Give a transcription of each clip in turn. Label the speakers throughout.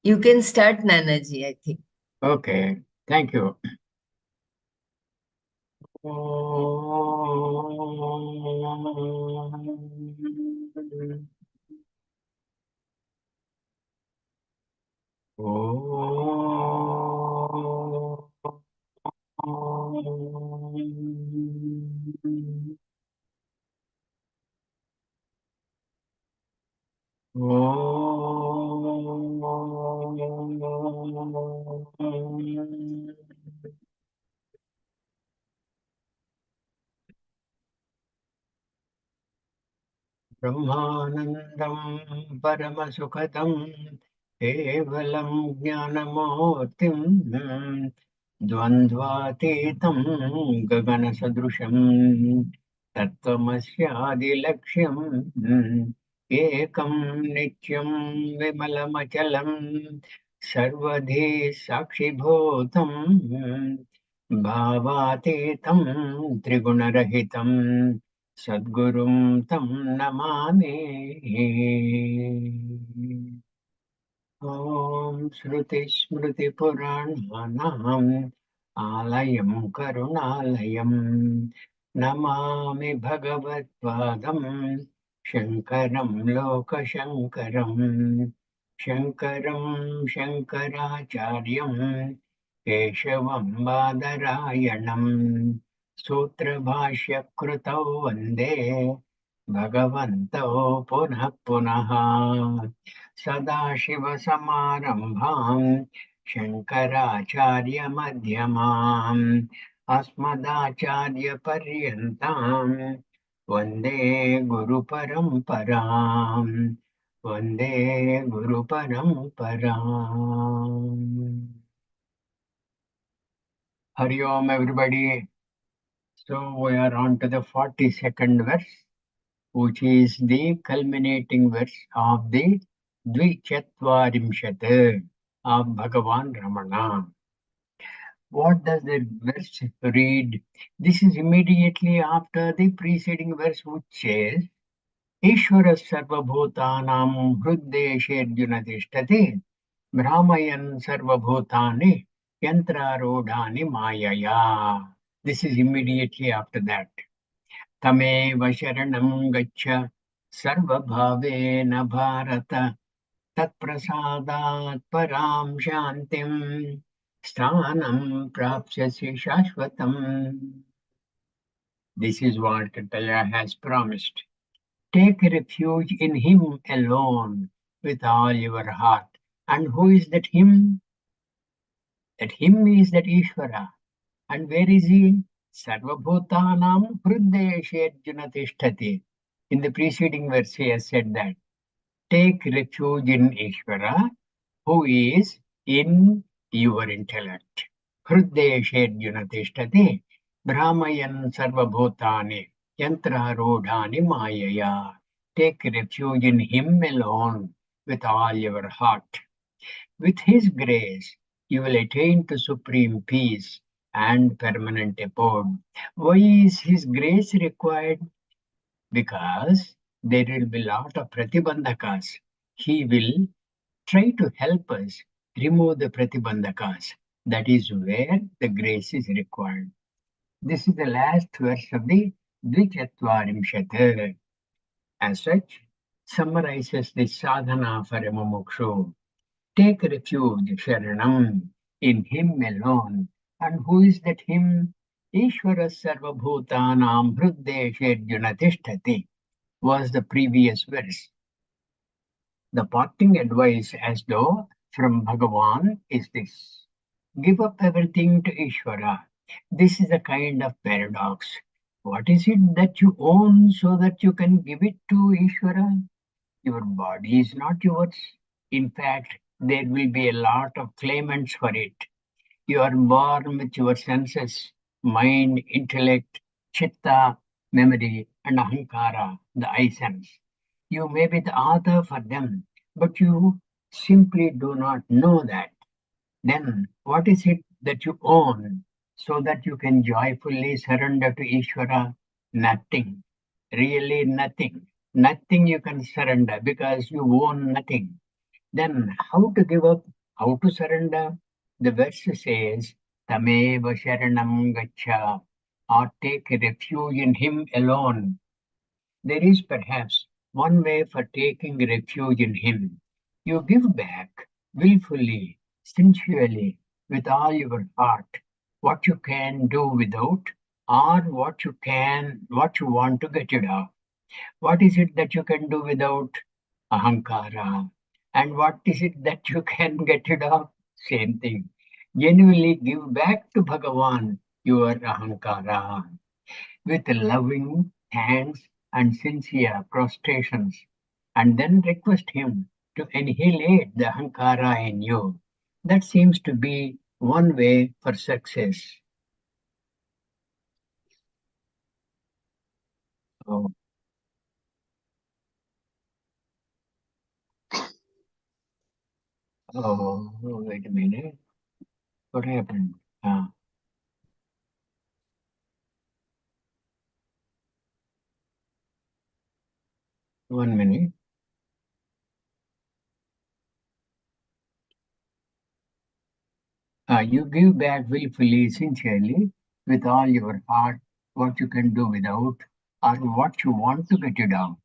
Speaker 1: You can start, Nanaji, I think.
Speaker 2: Okay, thank you. Om. ब्रह्मानन्दं परमसुखदं केवलं ज्ञानमूर्तिं द्वन्द्वातीतं गगनसदृशं तत्त्वमस्यादिलक्ष्यम् एकं नित्यं विमलमचलं सर्वधी साक्षिभूतं भावातीतं त्रिगुणरहितं सद्गुरुं तं नमामि। ॐ श्रुतिस्मृतिपुराणानाम् आलयं करुणालयं नमामि भगवत्पादं शङ्करं लोकशङ्करं शङ्करं शङ्कराचार्यं केशवं बादरायणं सूत्रभाष्यकृतौ वन्दे भगवन्तौ पुनः पुनः सदाशिवसमारम्भाम् शङ्कराचार्यमध्यमाम् अस्मदाचार्यपर्यन्ताम् वन्दे गुरुपरम्पराम् वन्दे गुरुपरम्पराम् Hari Om everybody. So we are on to the 42nd verse, which is the culminating verse of the Dwichatvarimshat of Bhagavan Ramana. What does the verse read? This is immediately after the preceding verse, which says, Ishvara sarvabhutanam hruddesherjuna tishtati brahmayan sarvabhutani yantrarodhani mayaya. This is immediately after that. तमेव शरणं गच्छ सर्वभावेन भारत तत्प्रसादात् परां शान्तिं स्थानं प्राप्स्यसि शाश्वतम्. This is what Taya has promised. Take refuge in Him alone with all your heart. And who is that Him? That Him is that Ishvara. And where is He? Sarvabhutanam hruddesherjuna tishtati. In the preceding verse, he has said that take refuge in Ishvara, who is in your intellect. Hruddesherjuna tishtati brahmayan sarvabhutani yantrarodhani mayaya. Take refuge in Him alone with all your heart. With His grace, you will attain to supreme peace and permanent abode. Why is His grace required? Because there will be a lot of pratibandhakas. He will try to help us remove the pratibandhakas. That is where the grace is required. This is the last verse of the Dwichatvarimshat. As such, summarizes the sadhana for a mumukshu. Take refuge, Sharanam, in Him alone. And who is that Him? Ishvara Sarvabhutanam Hruddesherjuna Tishtati was the previous verse. The parting advice, as though from Bhagavan, is this: give up everything to Ishvara. This is a kind of paradox. What is it that you own so that you can give it to Ishvara? Your body is not yours. In fact, there will be a lot of claimants for it. You are born with your senses, mind, intellect, chitta, memory, and ahankara, the I sense. You may be the author for them, but you simply do not know that. Then, what is it that you own so that you can joyfully surrender to Ishvara? Nothing. Really nothing. Nothing you can surrender because you own nothing. Then how to give up? How to surrender? The verse says, Tameva Sharanam Gacha, or take refuge in Him alone. There is perhaps one way for taking refuge in Him. You give back willfully, sincerely, with all your heart, what you can do without, or what you want to get rid of. What is it that you can do without? Ahankara. And what is it that you can get rid of? Same thing. Genuinely give back to Bhagavan your Ahankara with loving thanks and sincere prostrations, and then request him to annihilate the Ahankara in you. That seems to be one way for success. Oh, wait a minute. What happened? Uh, 1 minute. You give back willfully, sincerely, with all your heart, what you can do without, or what you want to get rid of.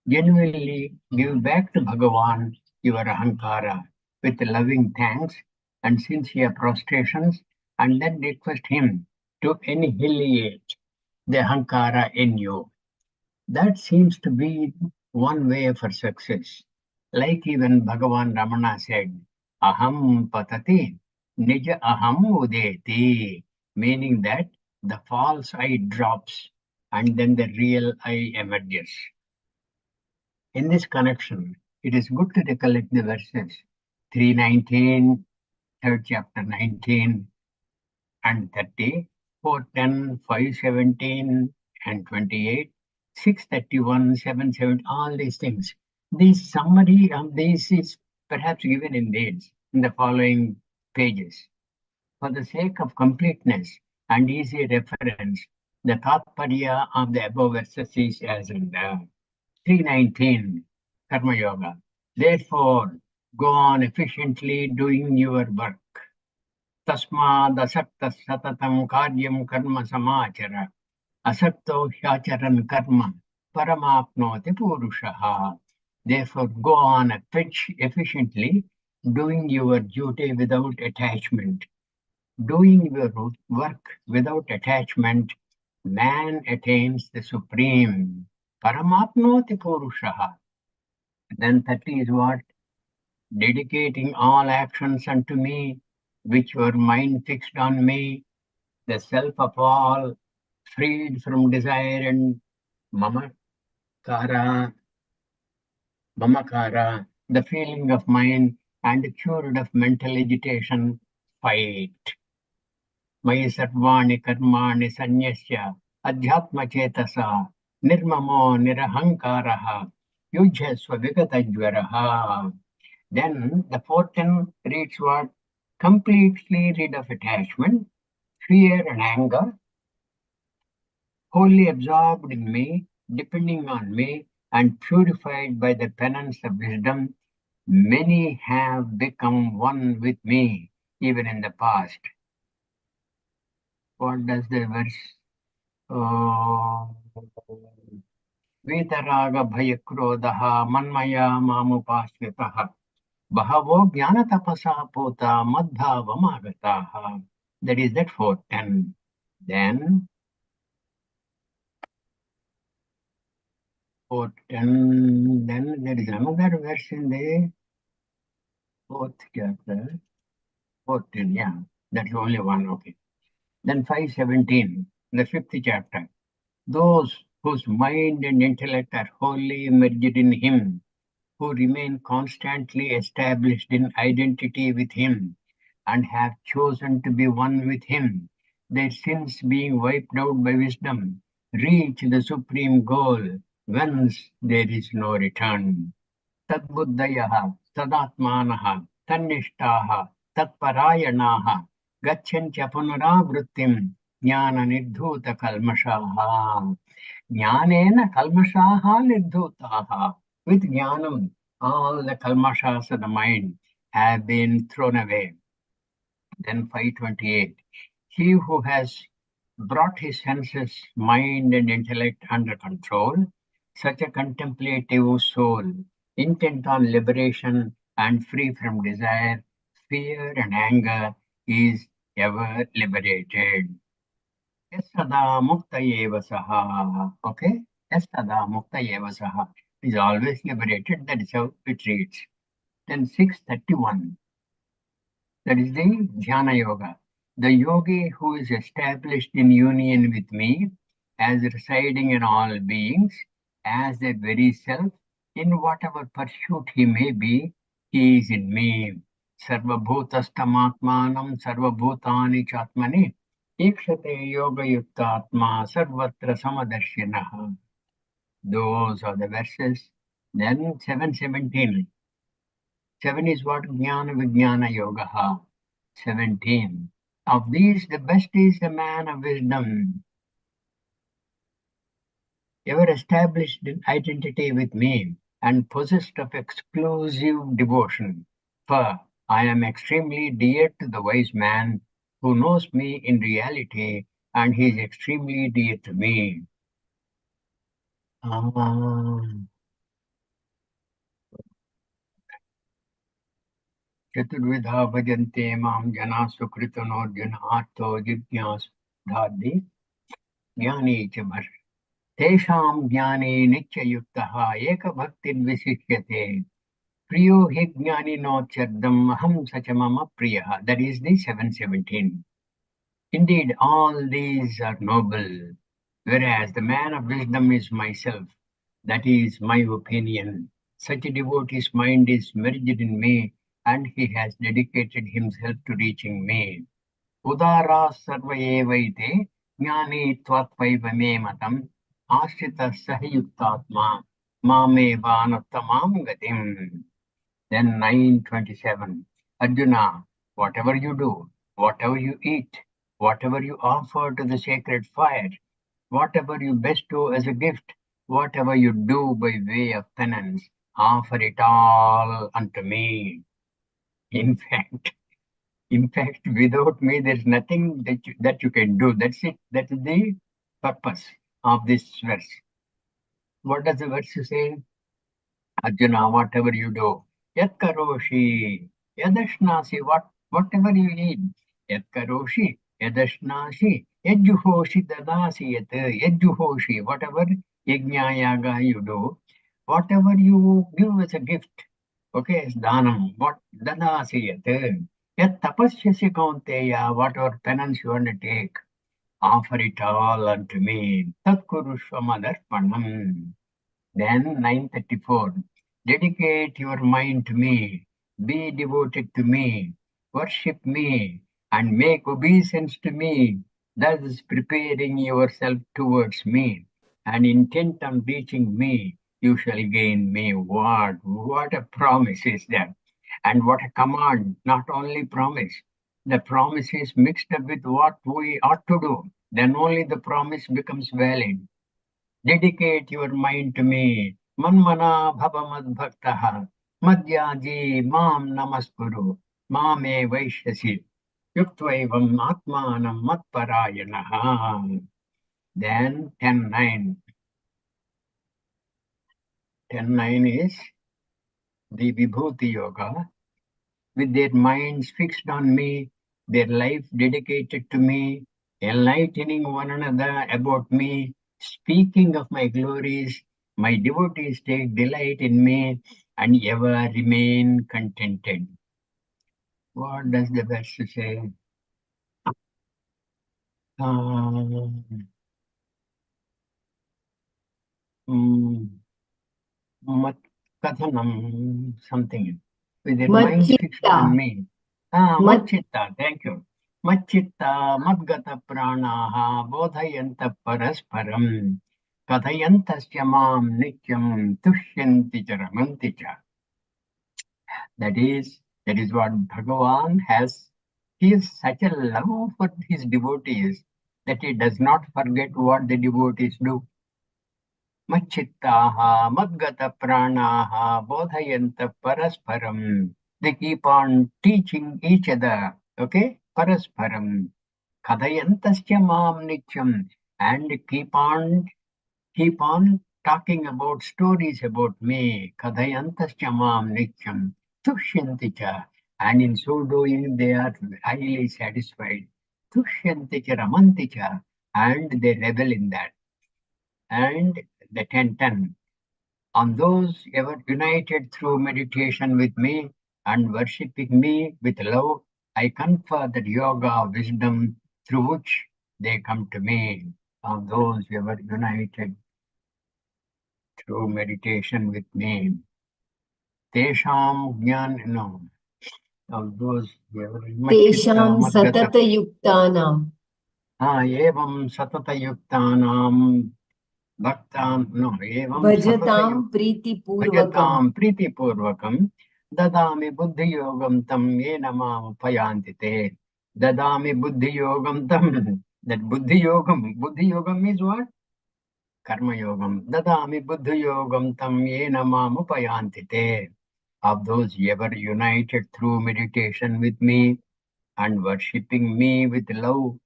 Speaker 2: Genuinely give back to Bhagavan your Ahankara with loving thanks and sincere prostrations, and then request him to annihilate the Ahankara in you. That seems to be one way for success. Like even Bhagavan Ramana said, Aham patati, nija aham udeti, meaning that the false I drops and then the real I emerges. In this connection, it is good to recollect the verses 319, third chapter 19 and 30, 410, 517 and 28, 631, 770, all these things. The summary of this is perhaps given in these, in the following pages. For the sake of completeness and easy reference, the Tatparya of the above verses is as under. 319 Karma Yoga. Therefore, go on efficiently doing your work. Tasmadasakta satatam karyam karma samachara. Asakto hyacharan karma paramapnoti purushaha. Therefore, go on efficiently doing your duty without attachment. Doing your work without attachment, man attains the supreme. Paramapnoti purushaha. Then 30 is what? Dedicating all actions unto me, which were mind fixed on me, the self of all, freed from desire and mamakara, mamakara, the feeling of mind, and cured of mental agitation, fight. Maya sarvani karmani sanyasya adhyatma chetasa nirmamo nirahankaraha yujhasva vigatajvaraha. Then the 410 reads what? Completely rid of attachment, fear, and anger, wholly absorbed in me, depending on me, and purified by the penance of wisdom. Many have become one with me, even in the past. What does the verse? Vitaraga bhayakrodaha manmaya mamupasvitaha. Bahavo Jnanatapasa Pota Madhavamagataha. That is that 410. Then 410, then there is another verse in the fourth chapter. 14, yeah. That's only one, okay. Then 517, the fifth chapter. Those whose mind and intellect are wholly merged in Him, who remain constantly established in identity with Him, and have chosen to be one with Him, their sins being wiped out by wisdom, reach the supreme goal, whence there is no return. Tadbuddhayaha, tadatmanaha, tannishtaha, tatparayanaha, gacchantya punaravrittim, jnana nirdhuta kalmashaha. Jnanena kalmashaha nirdhutaha. With jnanam, All the kalmashas of the mind have been thrown away. Then 528. He who has brought his senses, mind, and intellect under control, such a contemplative soul, intent on liberation and free from desire, fear, and anger, is ever liberated. Yasada mukta eva saha. Okay? Yasada mukta eva saha. Is always liberated. That is how it reads. Then 631. That is the Jnana Yoga. The yogi who is established in union with me as residing in all beings, as their very self, in whatever pursuit he may be, he is in me. Sarvabhutastamatmanam sarvabhutani chatmani ikshate yoga yuktatma sarvatra samadarshinaha. Those are the verses. Then 717. 7 is what? Jnana Vijnana Yoga. 17. Of these, the best is the man of wisdom, ever established in identity with me and possessed of exclusive devotion. For I am extremely dear to the wise man who knows me in reality, and he is extremely dear to me. चतुर्विधा भजन्ते मां जना सुकृतनोऽर्जुन आर्तो जिज्ञासुधार्दे ज्ञानी च भर तेषां ज्ञाने नित्ययुक्तः एकभक्तिर्विशिष्यते प्रियो हि ज्ञानिनोच्चर्दम् अहं स च मम प्रियः. That is the 717. Indeed, all these are noble, whereas the man of wisdom is myself. That is my opinion. Such a devotee's mind is merged in me, and he has dedicated himself to reaching me. Udara sarva evaite jnani tvatvaiva me matam ashrita sahayuktatma mame vanattamam gatim. Then 927. Arjuna, whatever you do, whatever you eat, whatever you offer to the sacred fire, whatever you bestow as a gift, whatever you do by way of penance, offer it all unto me. In fact, without me, there's nothing that you can do. That's it. That is the purpose of this verse. What does the verse say? Arjuna, whatever you do, yat karoshi, yadashnasi, whatever you eat, yat karoshi, yadashnasi, yajjuhoshi dadasi yat, yajjuhoshi, whatever yajna yaga you do, whatever you give as a gift, okay, as dhanam, what dadasi yat, yat tapasyasi kaunteya, whatever penance you undertake, offer it all unto me, tat kurushvamadarpanam. Then 934. Dedicate your mind to me, be devoted to me, worship me, and make obeisance to me, thus preparing yourself towards me, and intent on reaching me, you shall gain me. What a promise is that! And what a command, not only promise. The promise is mixed up with what we ought to do. Then only the promise becomes valid. Dedicate your mind to me. Manmana bhava madbhaktaha. Madhyaji mam namaskuru. Mame vaishyasi. Yuktvaivam atmanam matparayanaha. Then 10.9. 10.9 is the Vibhuti Yoga. With their minds fixed on me, their life dedicated to me, enlightening one another about me, speaking of my glories, my devotees take delight in me and ever remain contented. What does the verse say? Mat Kathanam something. With their minds fixed
Speaker 1: Machitta.
Speaker 2: on me. Machitta, thank you. Machitta, Madgata Pranaha, Bodhayanta Parasparam, Kathayantasya Mam Nityam, Tushyanti Charamanti cha. That is what Bhagavan has. He has such a love for his devotees that he does not forget what the devotees do. Machittaha, Madgata Pranaha, Bodhayanta Parasparam. They keep on teaching each other. Okay? Parasparam. Kadayantasya Mam Nityam. And keep on talking about stories about me. Kadayantasya Mam Nityam. Tushyanticha. And in so doing, they are highly satisfied. Tushyanticha Ramanticha. And they revel in that. And the 10:10. On those ever united through meditation with me and worshipping me with love, I confer that yoga wisdom through which they come to me. On those ever united through meditation with me. Tesham Gyan, no, of those ever
Speaker 1: तेषां
Speaker 2: Machitta Madgata.
Speaker 1: सततयुक्तानां
Speaker 2: Evam Satata Yuktanam Bhaktan, no, Evam
Speaker 1: भजतां
Speaker 2: Satata
Speaker 1: प्रीतिपूर्वकम्
Speaker 2: भजतां प्रीतिपूर्वकं ददामि बुद्धियोगं तं येन मामुपयान्ति ते ददामि बुद्धियोगं तं that buddhi yogam is what karma yogam dadami buddhi yogam tam yena mamupayanti te of those ever united through meditation with me and worshipping me with love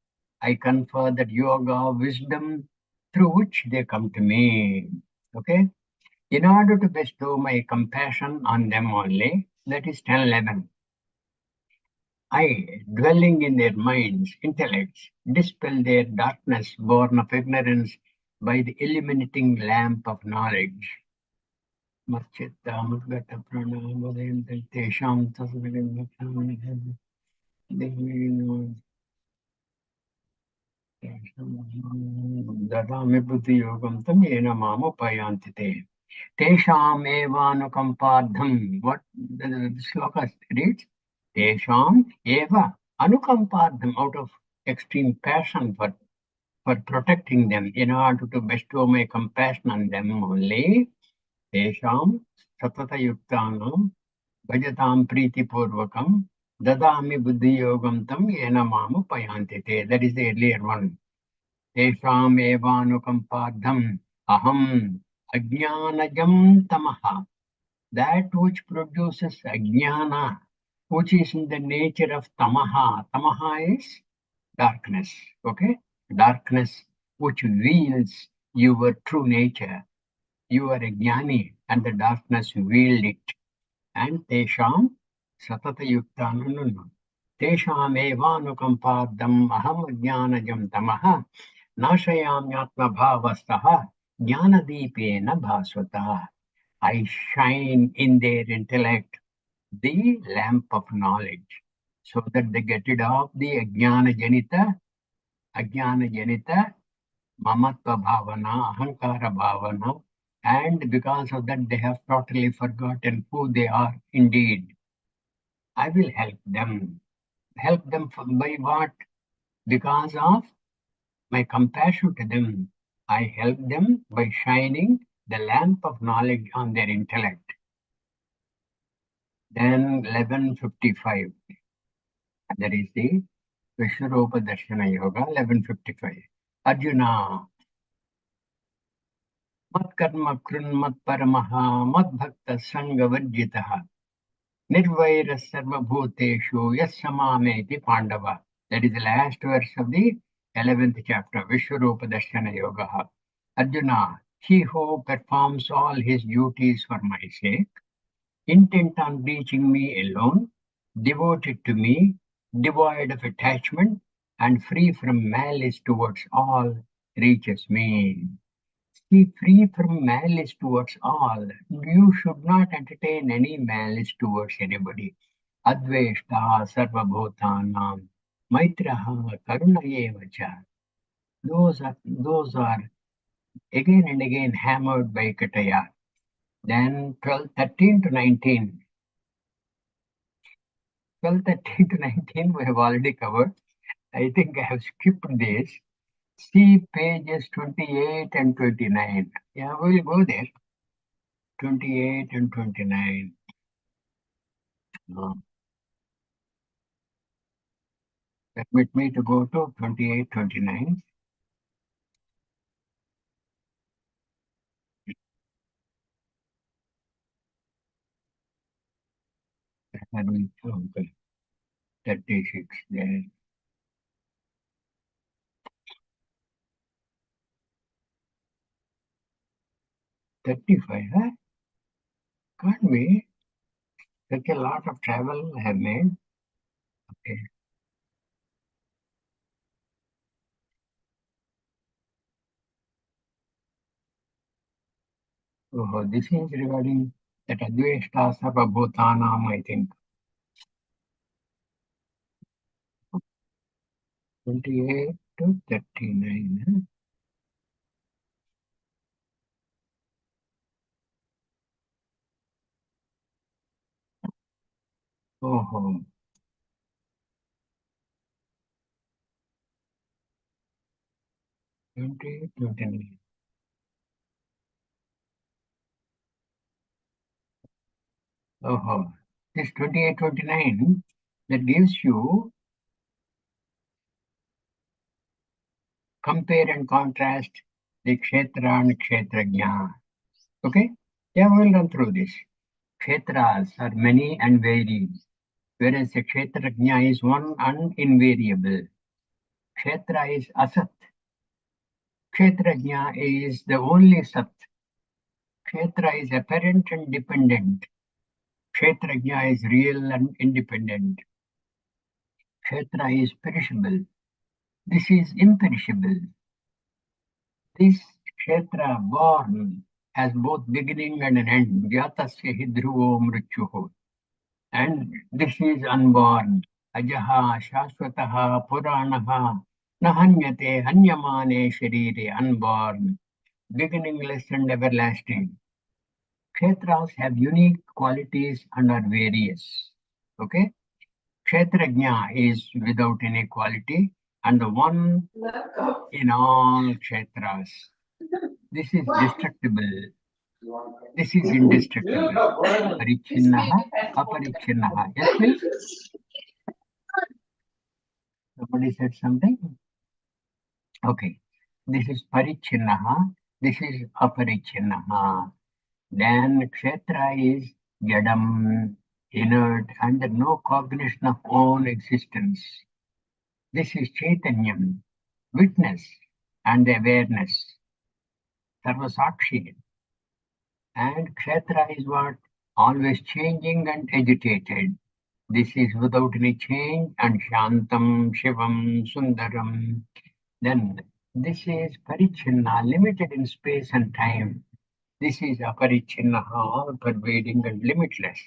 Speaker 2: I confer that yoga wisdom through which they come to me. Okay, in order to bestow my compassion on them only, that is 10:11, I, dwelling in their minds, intellects, dispel their darkness born of ignorance by the illuminating lamp of knowledge. Marchitta Mudgata Pranam Tesham Tasvirim Dadami Buddhi Yogam Tam Yena Mamupayanti Te. Tesham evanukampadham. What the sloka reads? Tesham eva anukampadham, out of extreme passion for protecting them, in order to bestow my compassion on them only. Tesham satata yuktanam bhajatam priti purvakam dadami buddhi yogam tam yena mamu payanti te. That is the earlier one. Tesham evanukampadham aham ajnanajam tamaha, that which produces ajnana, which is in the nature of tamaha. Tamaha is darkness. Okay? Darkness which veils your true nature. You are a jnani and the darkness veiled it. And tesham satata yuktanam. Tesham evanukampadam aham ajnanajam tamaha nashayamyatma bhavastaha jnanadipena bhasvata. I shine in their intellect the lamp of knowledge so that they get rid of the ajnana janita, mamatva bhavana, ahankara bhavana, and because of that they have totally forgotten who they are indeed. I will help them. Help them by what? Because of my compassion to them. I help them by shining the lamp of knowledge on their intellect. Then 11:55. That is the Vishwarupa Darshana Yoga, 11:55. Arjuna, Matkarma Krunmat Paramaha, Madbhakta Sangha Varjitaha, Nirvaira Sarva Bhuteshu, Yasamameti Pandava. That is the last verse of the 11th chapter, Vishwarupa Darshana Yoga. Arjuna, he who performs all his duties for my sake, intent on reaching me alone, devoted to me, devoid of attachment, and free from malice towards all, reaches me. Be free from malice towards all. You should not entertain any malice towards anybody. Adveshta sarvabhutanam maitraha karunayevacha. Those are again and again hammered by Kataya. Then 13 to 19. 13 to 19 we have already covered. I think I have skipped this. See pages 28 and 29. Yeah, we'll go there. 28 and 29. Permit me to go to 28, 29. Okay, 36 there. 35, huh? Can't be. Such a lot of travel I have made. Okay. So this is regarding that Adveshta Sarvabhutanam, I think. 28 to 39. Huh? Oh, 28, 29. Oh, this 28, 29 that gives you compare and contrast the Kshetra and Kshetrajna. Okay? Yeah, we'll run through this. Kshetras are many and varied, whereas the Kshetrajna is one and invariable. Kshetra is Asat. Kshetrajna is the only Sat. Kshetra is apparent and dependent. Kshetrajna is real and independent. Kshetra is perishable. This is imperishable. This kshetra born has both beginning and an end. Jatasya hi dhruvo mrityuho. And this is unborn. Ajaha shashvataha puranaha nahanyate hanyamane sharire. Unborn, beginningless and everlasting. Kshetras have unique qualities and are various. Okay? Kshetrajna is without any quality and the one in all kshetras. This is destructible. This is indestructible. Parichinnaha, aparichinnaha. Yes, please? Somebody said something? Okay. This is parichinnaha. This is aparichinnaha. Then kshetra is jadam, inert, and no cognition of own existence. This is chaitanyam, witness and awareness. Sarvasakshi. And kshetra is what? Always changing and agitated. This is without any change and Shantam, Shivam, Sundaram. Then this is Parichinna, limited in space and time. This is Aparichinna, all pervading and limitless.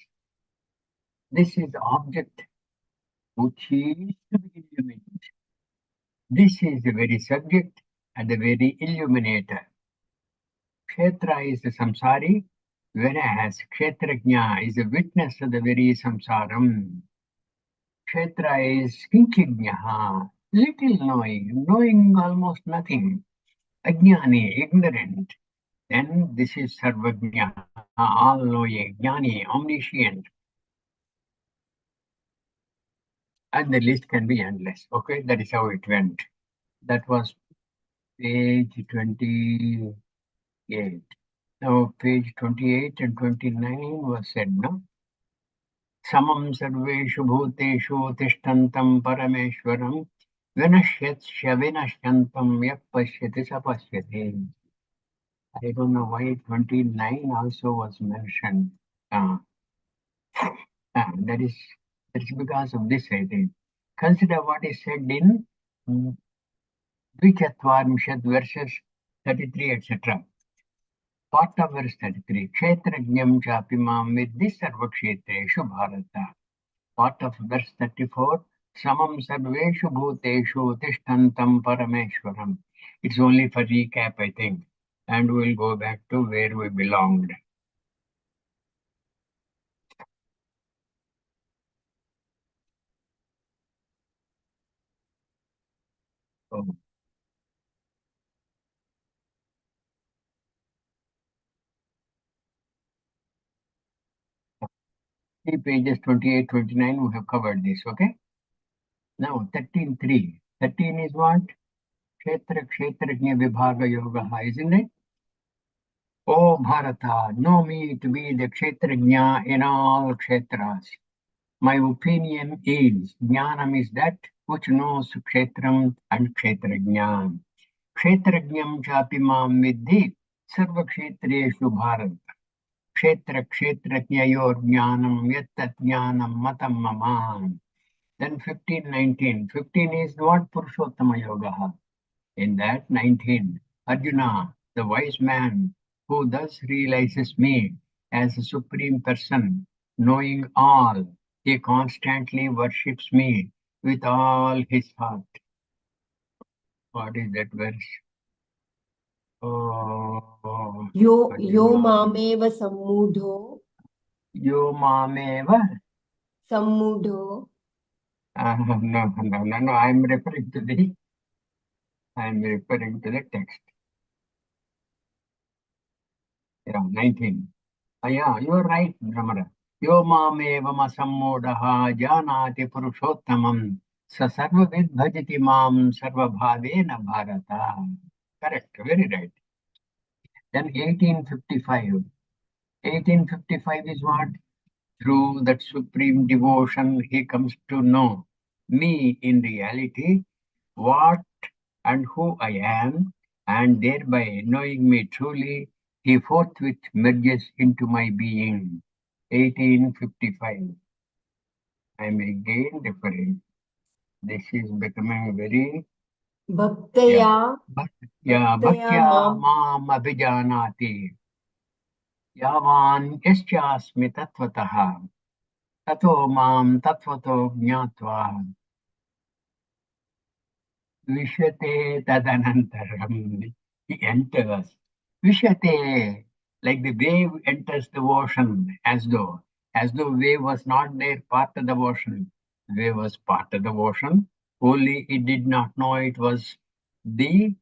Speaker 2: This is the object which is to be illuminated. This is the very subject and the very illuminator. Kshetra is the samsari, whereas Kshetrajna is a witness of the very samsaram. Kshetra is kinchignaha, little knowing, knowing almost nothing. Ajnani, ignorant. Then this is sarvajna, all knowing, jnani, omniscient. And the list can be endless. Okay, that is how it went. That was page 28. Now page 28 and 29 was said, no? Samam sarveshu bhuteshu tishtantam parameshwaram vinashyatshya vinashyantam yap pashyati sapashyati. I don't know why 29 also was mentioned. Uh, that is because of this, I think. Consider what is said in Dwichatvarimshat verses 33, etc. Part of verse 33. Kshetrajnam chapimam vidhi sarvakshetreshu bharata. Part of verse 34. Samam sarveshu bhuteshu tishtantam parameshwaram. It's only for recap, I think. And we'll go back to where we belonged. So, see pages 28, 29, we have covered this, okay? Now, 13.3. 13 is what? Kshetra Kshetrajna Vibhaga Yoga, isn't it? Oh Bharata, know me to be the Kshetrajna in all Kshetras. My opinion is Jnanam is that which knows Kshetram and Kshetrajnam. Kshetrajnam chapi mam vidhi sarva kshetreshu bharat. Kshetra kshetrajnayor jnanam yattat jnanam matam mamam. Then 15:19. 15 is what Purushottama Yoga. In that 19, Arjuna, the wise man, who thus realizes me as a supreme person, knowing all, he constantly worships me with all his heart. What is that verse? Oh,
Speaker 1: yo
Speaker 2: Arjuna.
Speaker 1: मामेव सम्मूढो
Speaker 2: Yo mameva.
Speaker 1: सम्मूढो
Speaker 2: No. I'm referring to the text. Yeah, 19. Yeah, you're right, Brahmara. Yo mamevam asammodaha janati purushottamam sa sarvavid bhajati mam sarvabhavena bharata. Correct, very right. Then 1855. 1855 is what? Through that supreme devotion, he comes to know me in reality, what and who I am, and thereby knowing me truly, he forthwith merges into my being. 1855. I am again referring. This is becoming very, yeah.
Speaker 1: भक्तया
Speaker 2: But yeah,
Speaker 1: भक्तया
Speaker 2: bhaktya
Speaker 1: माम
Speaker 2: mam abhijanati yavan yasyasmi tattvataha tato mam tattvato jnatva Vishate tadanantaram. He enters. Vishate, like the wave enters the ocean, as though wave was not there, part of the ocean. Wave was part of the ocean. Only it did not know it was the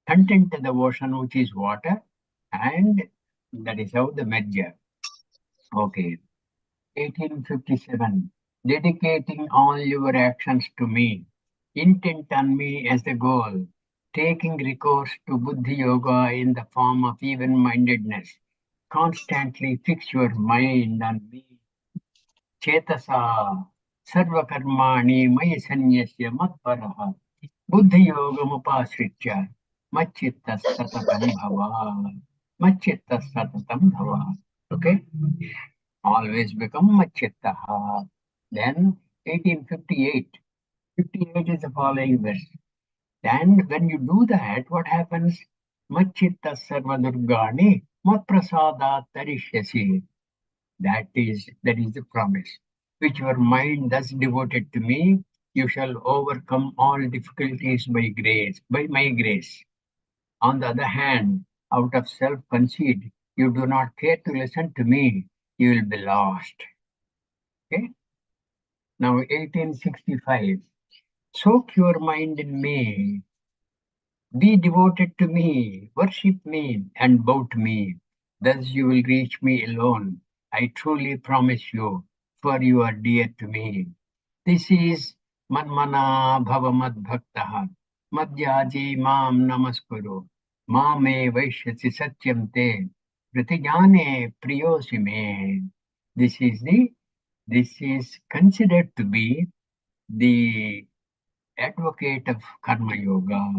Speaker 2: content of the ocean, which is water, and that is how the merger. Okay. 1857. Dedicating all your actions to me, intent on me as the goal, taking recourse to Buddhi Yoga in the form of even mindedness. Constantly fix your mind on me. Chetasa Sarvakarmani Maya Sanyasya Matparaha Buddhi Yoga Mupasritya Machitta Satatam Bhava. Machitta Satatam Bhava. Okay? Always become Machittaha. Then 1858. 58 is the following verse. And when you do that, what happens? Machitta Sarvadurgani Matprasada Tarishyasi. That is the promise. Which your mind thus devoted to me, you shall overcome all difficulties by grace, by my grace. On the other hand, out of self-conceit, you do not care to listen to me, you will be lost. Okay? Now 1865. Soak your mind in me, be devoted to me, worship me, and bow to me. Thus you will reach me alone. I truly promise you, for you are dear to me. This is Manmana Bhavamad Bhaktaha. Madhyaji Mam Namaskuru. Mame Vaishyasi Satyam Te. Pratijane Priyosi Me. This is considered to be the advocate of Karma Yoga,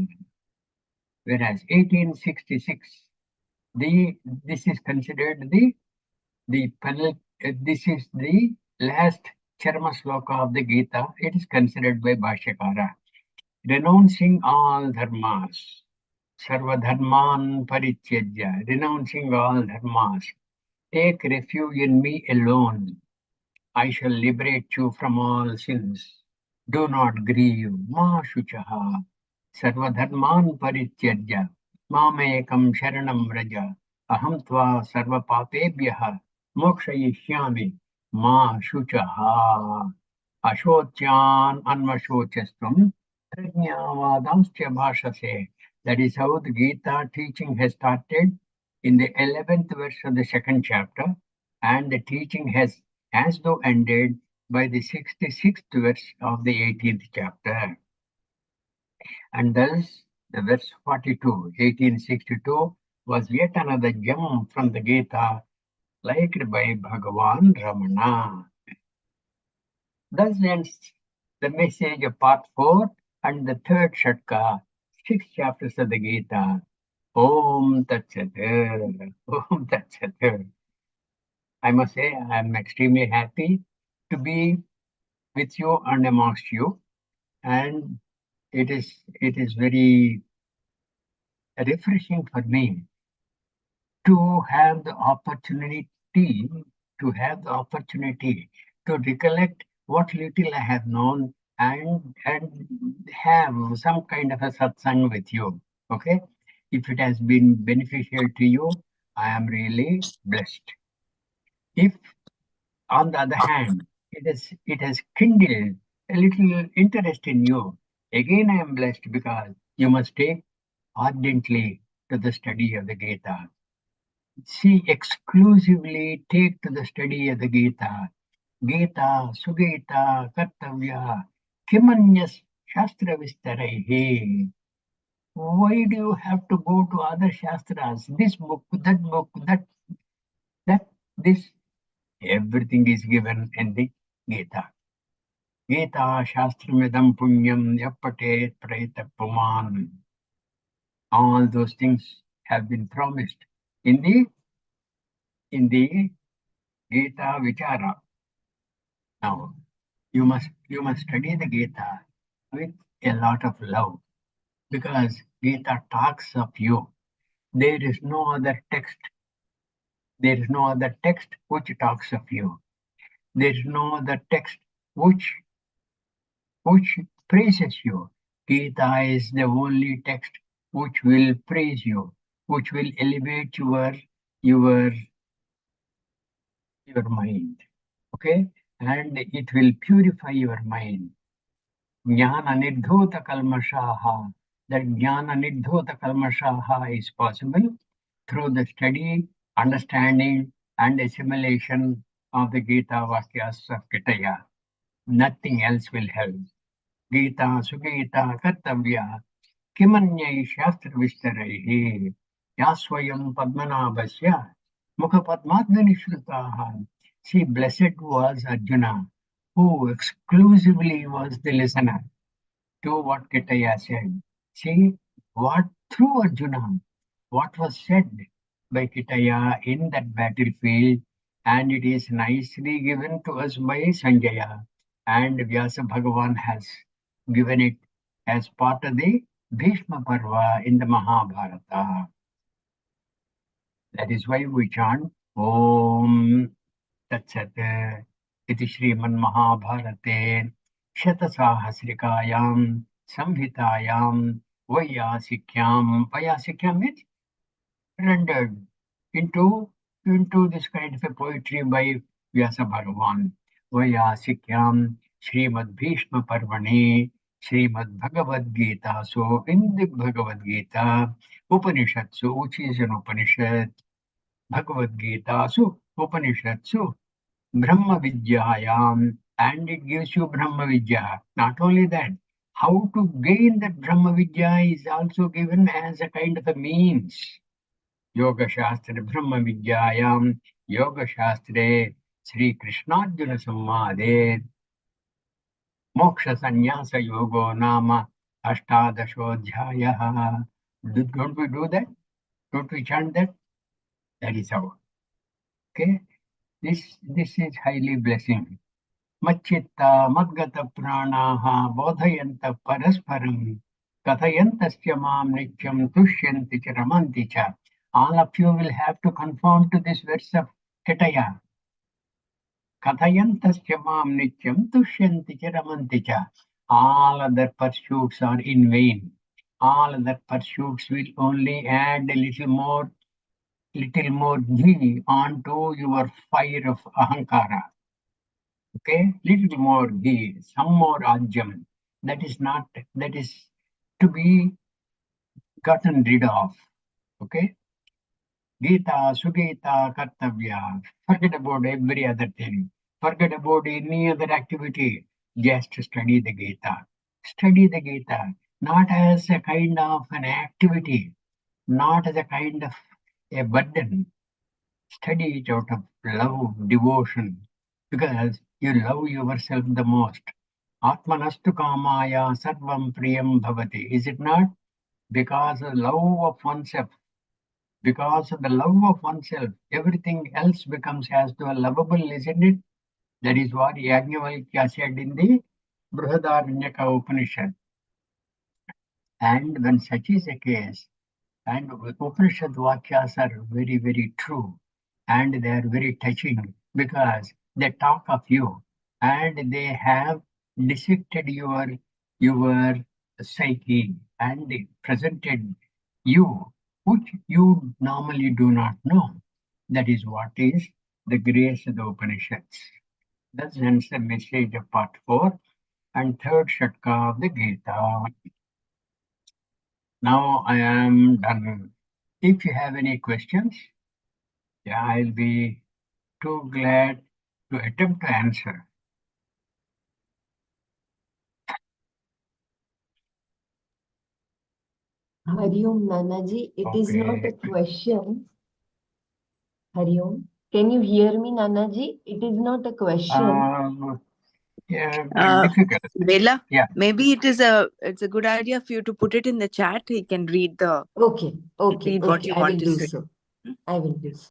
Speaker 2: whereas 1866, this is considered this is the last Charma Sloka of the Gita. It is considered by Bhashyakara. Renouncing all dharmas, sarva dharman parityajya, renouncing all dharmas, take refuge in me alone. I shall liberate you from all sins. Do not grieve. Ma shuchaha. Sarvadharman parityajya. Mamekam sharanam vraja. Aham tva sarva papebhyaha. Mokshayishyami. Ma shuchaha. Ashotyan anvashochastvam. Prajnavadamscha bhashase. That is how the Gita teaching has started in the 11th verse of the second chapter, and the teaching has as though ended by the 66th verse of the 18th chapter. And thus, the verse 42, 1862, was yet another gem from the Gita, liked by Bhagavan Ramana. Thus ends the message of part 4 and the third Shatka, 6 chapters of the Gita. Om Tat Sat. Om Tat Sat. I must say, I am extremely happy to be with you and amongst you, and it is very refreshing for me to have the opportunity to recollect what little I have known and have some kind of a satsang with you. Okay, if it has been beneficial to you, I am really blessed. If on the other hand, it has kindled a little interest in you. Again, I am blessed because you must take ardently to the study of the Gita. See, exclusively take to the study of the Gita. Gita, Sugita, Kartavya, Kimanyas Shastra Vistaraihe. Why do you have to go to other Shastras? This book, this, everything is given in the Gita. Gita Shastramidam Punyam Yapate Preta Puman. All those things have been promised in the Gita Vichara. Now you must study the Gita with a lot of love because Gita talks of you. There is no other text. There is no other text which talks of you. There is no other text which which praises you. Gita is the only text which will praise you, which will elevate your your mind. Okay? And it will purify your mind. Jnana Nirdhota Kalmashaha. That Jnana Nirdhota Kalmashaha is possible through the study, understanding, and assimilation of the Gita Vakyas of Kitaya. Nothing else will help. Gita, Sugita, Kartavya, Kimanyai Shastra Vistaraihi, Yaswayam Padmanabhasya, Mukhapadmadvani Shrutaha. See, blessed was Arjuna, who exclusively was the listener to what Kitaya said. See, what through Arjuna, what was said by Kitaya in that battlefield, and it is nicely given to us by Sanjaya, and Vyasa Bhagavan has given it as part of the Bhishma Parva in the Mahabharata. That is why we chant Om Tat Sat iti Sriman Mahabharate Shatasahasrikayam Samhitayam Vayasikyam means rendered into this kind of a poetry by Vyasa Bhagavan. Vayasikyam Srimad Bhishma Parvani Srimad Bhagavad Gita. So in the Bhagavad Gita, Upanishatsu, which is an Upanishad, Bhagavad Gita, so Upanishatsu, Brahma Vidyayam, and it gives you Brahma Vidya. Not only that, how to gain that Brahma Vidya is also given as a kind of a means. Yoga Shastra Brahma Vidyayam, Yoga Shastre, Sri Krishnarjuna Samvade, Moksha Sannyasa Yogo Nama, Ashtadashodhyayaha. Don't we do that? Don't we chant that? That is how. Okay? This is highly blessing. Machitta Madgata Pranaha Bodhayanta Parasparam Kathayantasya Mam Nityam Tushyanti Cha Ramanti Cha. All of you will have to conform to this verse of Ketaya. Kathayantasya Mam Nityam Tushyanti Cha Ramanti Cha. All other pursuits are in vain. All other pursuits will only add a little more ghee onto your fire of ahankara. Okay, little more ghee, some more ajam. That is to be gotten rid of. Okay, Gita, Sugita, Kartavya. Forget about every other thing. Forget about any other activity. Just study the Gita. Study the Gita, not as a kind of an activity, not as a kind of a burden. Study it out of love, devotion. Because you love yourself the most. Atmanastu kamaya sarvam priyam bhavati. Is it not? Because of love of oneself, because of the love of oneself, everything else becomes as though lovable, isn't it? That is what Yajnavalkya said in the Brihadaranyaka Upanishad. And when such is the case, and Upanishad Vakyas are very, very true, and they are very touching because they talk of you and they have dissected your psyche and they presented you, which you normally do not know. That is what is the grace of the Upanishads. That ends the message of part 4 and third Shatka of the Gita. Now I am done. If you have any questions, yeah, I'll be too glad to attempt to answer.
Speaker 1: Hari Om, Nanaji. It is not a
Speaker 2: Okay.
Speaker 1: question. Hari Om. Can you hear me, Nanaji? It is not a question.
Speaker 2: Yeah,
Speaker 3: Uh,
Speaker 2: difficult.
Speaker 3: Bella,
Speaker 2: Yeah.
Speaker 3: maybe it's a good idea for you to put it in the chat. He can read
Speaker 1: Okay,
Speaker 3: read what you
Speaker 1: I will
Speaker 3: want to
Speaker 1: do
Speaker 3: say.
Speaker 1: so. I will do so.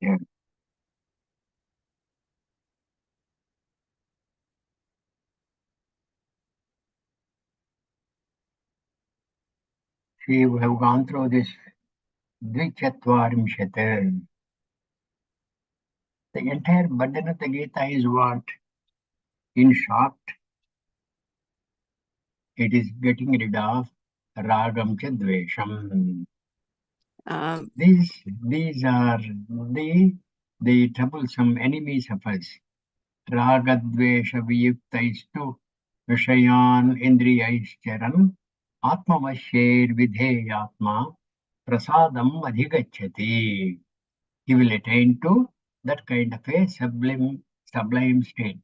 Speaker 2: Yeah. See, we have gone through this Dwichatvarimshat. The entire burden of the Gita is what? In short, it is getting rid of Ragam Chadvesham.
Speaker 3: Um,
Speaker 2: These are the troublesome enemies of us. रागद्वेषवियुक्तैस्तु विषयान् इन्द्रियैश्चरन् आत्मवश्यैर्विधेयात्मा prasadam adhigacchati. He will attain to that kind of a sublime state.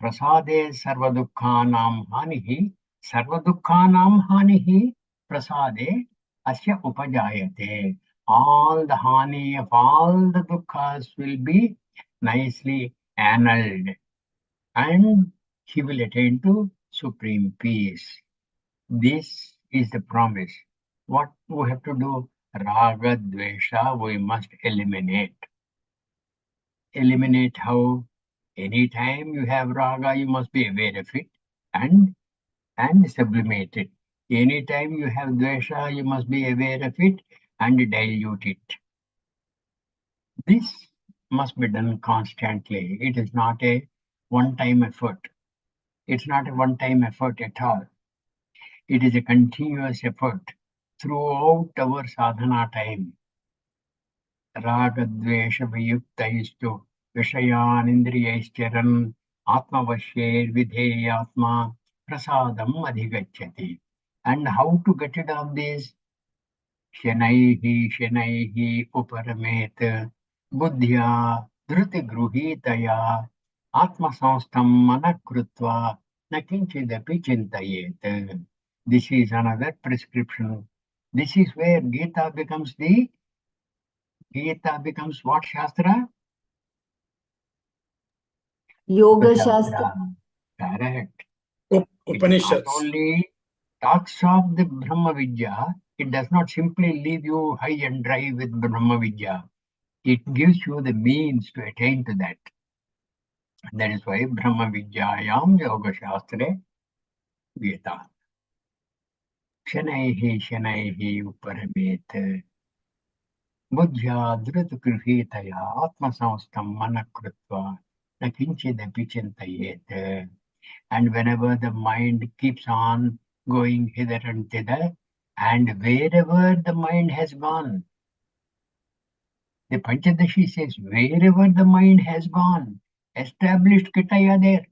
Speaker 2: Prasade sarvadukhanam hanihi, sarvadukhanam hanihi prasade asya upajayate. All the hani of all the dukkhas will be nicely annulled and he will attain to supreme peace. This is the promise. What we have to do? Raga, Dvesha, we must eliminate. Eliminate how? Anytime you have raga, you must be aware of it and sublimate it. Anytime you have Dvesha, you must be aware of it and dilute it. This must be done constantly. It is not a one-time effort. It's not a one-time effort at all. It is a continuous effort throughout our sadhana time. Ragadvesha viyuktaistu vishayan indriyaischaran atmavashyer vidheyatma prasadam adhigacchati. And how to get rid of this? Shanaihi uparamet buddhya dhriti gruhitaya atmasanstam manakrutva nakinchidapi chintayet. This is another prescription. This is where Gita becomes what Shastra?
Speaker 1: Yoga
Speaker 2: Shastra.
Speaker 1: Shastra.
Speaker 2: Correct. It not
Speaker 4: Upanishads.
Speaker 2: only talks of the Brahma Vidya, It does not simply leave you high and dry with Brahma Vidya. It gives you the means to attain to that. That is why Brahma Vidyayam Yoga Shastre Gita. Shanaihi Shanaihi Uparamet Buddhya Dhruta Atma Samstam Manakrutva Nakinchidapi Chintayet. And whenever the mind keeps on going hither and thither, and wherever the mind has gone, the Panchadashi says, wherever the mind has gone, established Kitaya there.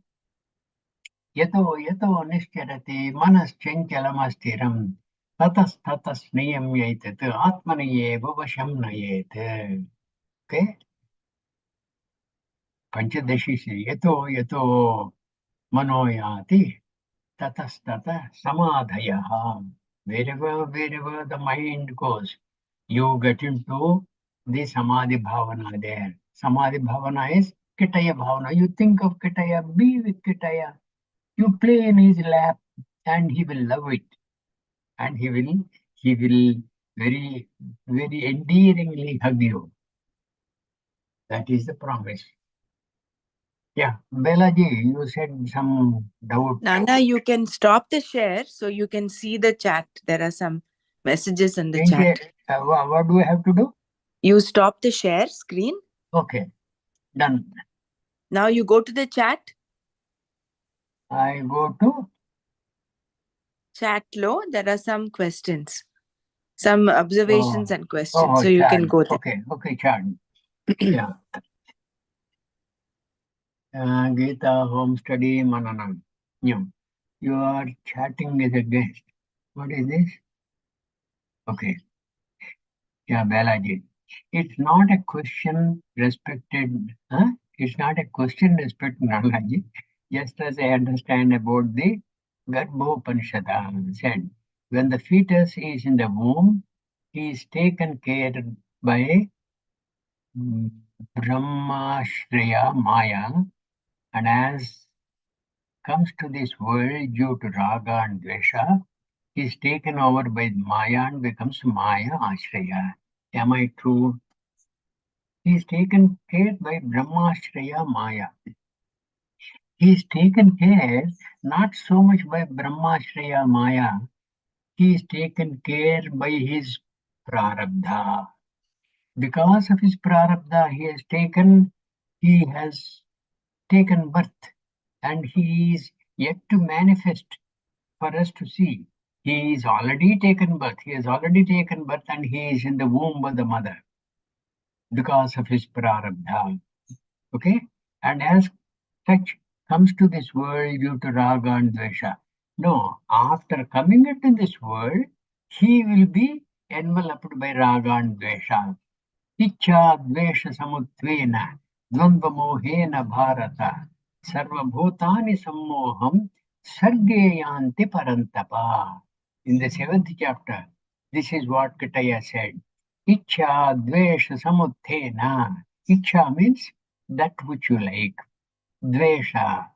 Speaker 2: Yato yato nishcharate manas chanchalamastheram tatas tatas niyam yaitat atmanaye vavasham nayet. Okay? Panchadashi says, yato yato manoyati tatas tata samadhaya. Wherever the mind goes, you get into the samadhi bhavana there. Samadhi bhavana is Kitaya bhavana. You think of Kitaya, be with Kitaya. You play in his lap and he will love it. And he will very, very endearingly hug you. That is the promise. Yeah, Belaji, you said some doubt.
Speaker 3: Nana, you can stop the share so you can see the chat. There are some messages in the
Speaker 2: Change
Speaker 3: chat.
Speaker 2: what do I have to do?
Speaker 3: You stop the share screen.
Speaker 2: Okay, done.
Speaker 3: Now you go to the chat.
Speaker 2: I go to
Speaker 3: Chat low. There are some questions, some observations and questions. So you
Speaker 2: chat.
Speaker 3: can go there.
Speaker 2: Okay, chat. Yeah. Gita home study Mananam. Yeah. You are chatting as a guest. What is this? Okay. Yeah, Balaji. It's not a question respected. Huh? It's not a question respected Nalaji. Just as I understand about the Garbhopanishad said, when the fetus is in the womb, he is taken care by Brahmashraya Maya, and as comes to this world due to raga and dvesha, he is taken over by Maya and becomes Maya Ashraya. Am I true? He is taken care by Brahmashraya Maya. He is taken care not so much by Brahmashraya Maya, he is taken care by his prarabdha. Because of his prarabdha, he has taken birth, and he is yet to manifest for us to see. He is already taken birth. He has already taken birth, and he is in the womb of the mother because of his prarabdha. Okay, and as such comes to this world due to raga and dvesha. No, after coming into this world, he will be enveloped by raga and dvesha. Ichcha dvesha samutvena dvandvamohena bharata sarvabhutani sammoham sargeyanti parantapa. In the 7th chapter, this is what Kitaya said. Ichcha dvesha samuthena. Ichcha means that which you like. Dvesha,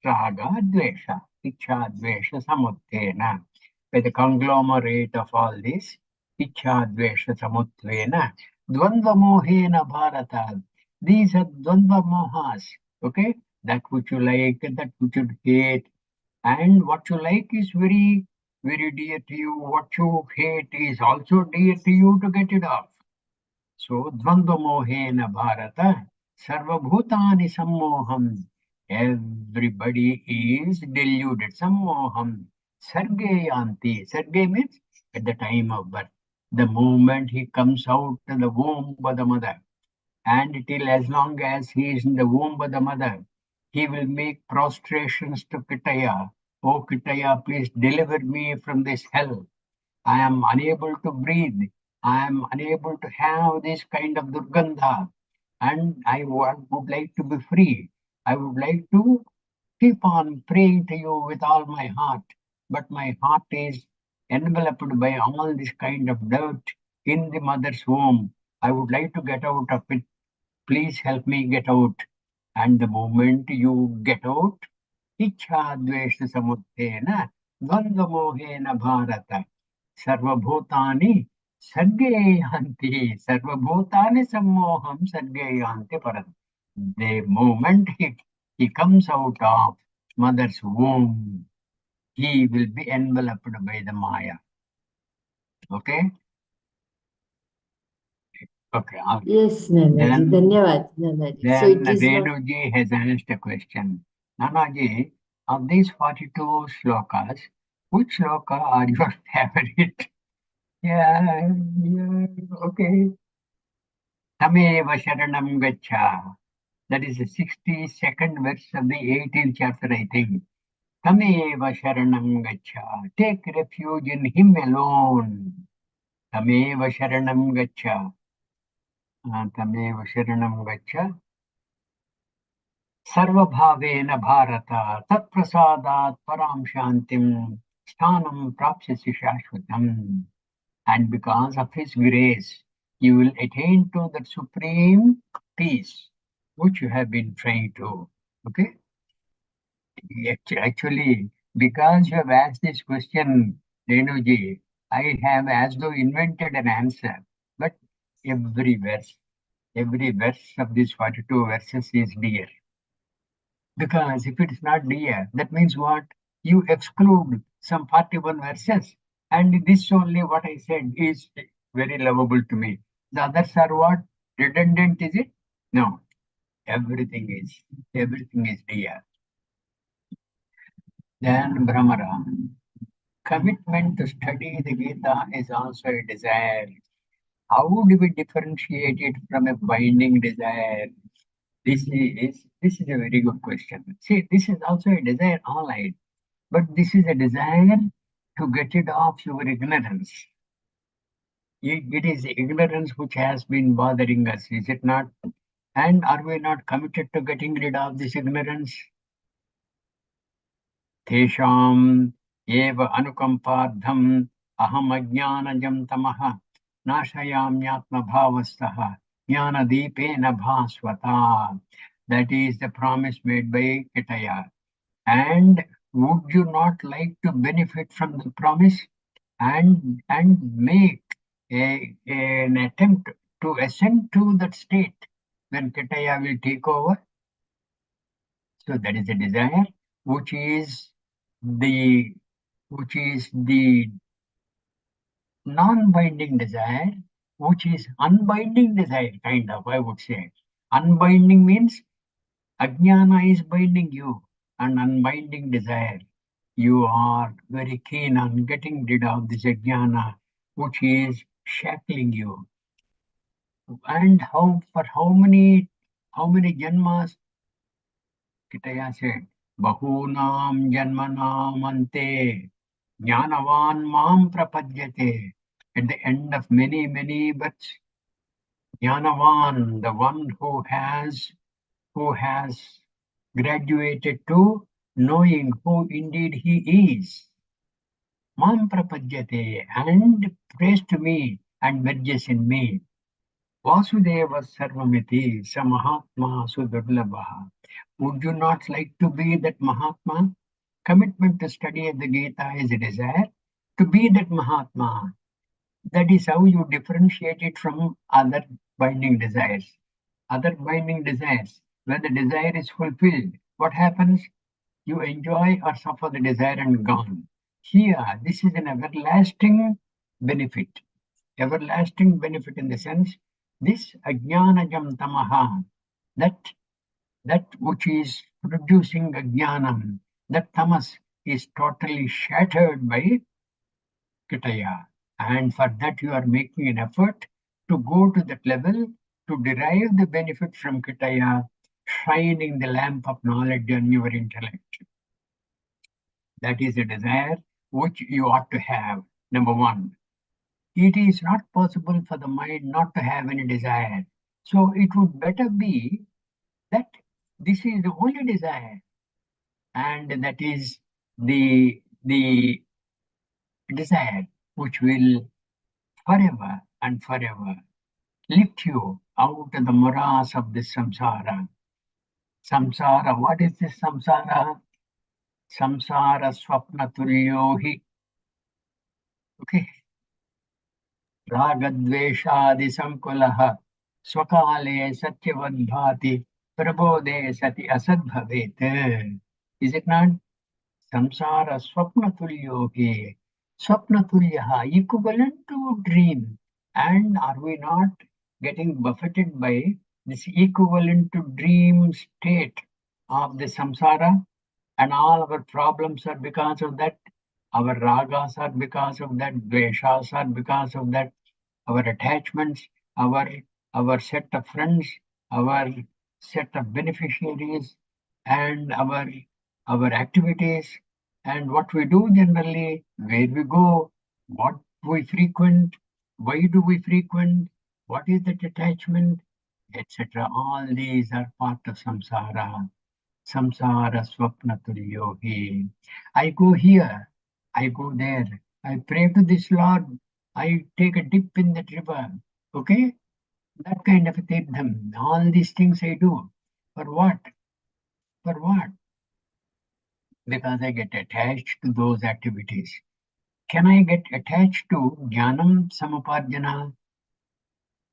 Speaker 2: raga, dvesha, ichha, dvesha, samuttena. By the conglomerate of all this, ichha, dvesha, samutvena, dvandva mohena bharata. These are dvandva mohas, okay? That which you like, that which you hate. And what you like is very, very dear to you. What you hate is also dear to you to get it off. So, dvandva mohena bharata, sarvabhutani sammoham. Everybody is deluded. Sammoham. Sargeyanti. Sarge means at the time of birth. The moment he comes out of the womb of the mother, and till as long as he is in the womb of the mother, he will make prostrations to Kitaya. Oh Kitaya, please deliver me from this hell. I am unable to breathe. I am unable to have this kind of durgandha. And would like to be free. I would like to keep on praying to you with all my heart. But my heart is enveloped by all this kind of dirt in the mother's womb. I would like to get out of it. Please help me get out. And the moment you get out, Ichha dvesha samuttena dvandva mohena bharata Sarvabhutani sargayanti. Sarvabhutani sammoham sargayanti param. The moment he comes out of mother's womb, he will be enveloped by the Maya. Okay? Okay.
Speaker 1: Yes, Nanaji. Dhanyavad, Nanaji. So
Speaker 2: Then
Speaker 1: it is not.
Speaker 2: Renuji has asked a question. Nanaji, of these 42 slokas, which sloka are your favorite? Yeah, okay. Tameva Sharanam Gacha. That is the 62nd verse of the 18th chapter, I think. Tameva Sharanam Gacha. Take refuge in him alone. Tameva Sharanam Gacha. Tameva Sharanam Gacha. सर्वभावेन Bharat तत्प्रसादात् परां शान्तिं स्थानं प्राप्स्यसि शाश्वतम्. And because of his grace, you will attain to that supreme peace which you have been trying to. Okay? Actually, because you have asked this question, Renuji, I have as though invented an answer. But every verse of these 42 verses is dear. Because if it is not dear, that means what? You exclude some 41 verses. And this only what I said is very lovable to me. The others are what? Redundant, is it? No. Everything is dear. Then Brahmara. Commitment to study the Gita is also a desire. How do we differentiate it from a binding desire? This is a very good question. See, this is also a desire allied. But this is a desire to get rid of your ignorance. It is ignorance which has been bothering us, is it not? And are we not committed to getting rid of this ignorance? Tesham eva anukampardham aham ajnanajam tamaha nashayamyatma bhavastaha jnana deepena bhasvata. That is the promise made by Kitaya. And would you not like to benefit from the promise and make an attempt to ascend to that state when Kitaya will take over? So that is a desire which is the non-binding desire, which is unbinding desire, kind of, I would say. Unbinding means Ajnana is binding you, and unbinding desire. You are very keen on getting rid of this ajnana, which is shackling you. And for how many janmas? Kitaya said, Bahunam janmanam ante jnanavan mam prapadyate. At the end of many births, jnanavan, the one who has graduated to knowing who indeed he is. Mam prapadyate, and prays to me and merges in me. Vasudeva Sarvamiti Samahatma Sudurlabha. Would you not like to be that Mahatma? Commitment to study the Gita is a desire to be that Mahatma. That is how you differentiate it from other binding desires. Other binding desires, when the desire is fulfilled, what happens? You enjoy or suffer the desire and gone. Here, this is an everlasting benefit. Everlasting benefit in the sense, this ajnanajam tamaha, that which is producing ajnanam, that tamas is totally shattered by kitaya. And for that you are making an effort to go to that level, to derive the benefit from kitaya, shining the lamp of knowledge on your intellect. That is a desire which you ought to have. Number one, it is not possible for the mind not to have any desire. So it would better be that this is the only desire, and that is the desire which will forever and forever lift you out of the morass of this samsara. Samsara, what is this samsara? Samsara swapna tulyo hi. Okay. रागद्वेषादिसङ्कुलः स्वकाले सत्यवद्भाति प्रबोधे सति असद्भवेत्. Is it not? Samsara swapnatulyo he. Swapnatulyaha, equivalent to dream. And are we not getting buffeted by this equivalent to dream state of the samsara? And all our problems are because of that. Our ragas are because of that. Dveshas are because of that. Our attachments, our set of friends, our set of beneficiaries, and our activities, and what we do generally, where we go, what we frequent, why do we frequent, what is that attachment, etc. All these are part of samsara. Samsara swapna tulyo he. I go here, I go there, I pray to this Lord, I take a dip in that river. Okay? That kind of a tirtham. All these things I do. For what? For what? Because I get attached to those activities. Can I get attached to Jnanam Samapadhyana?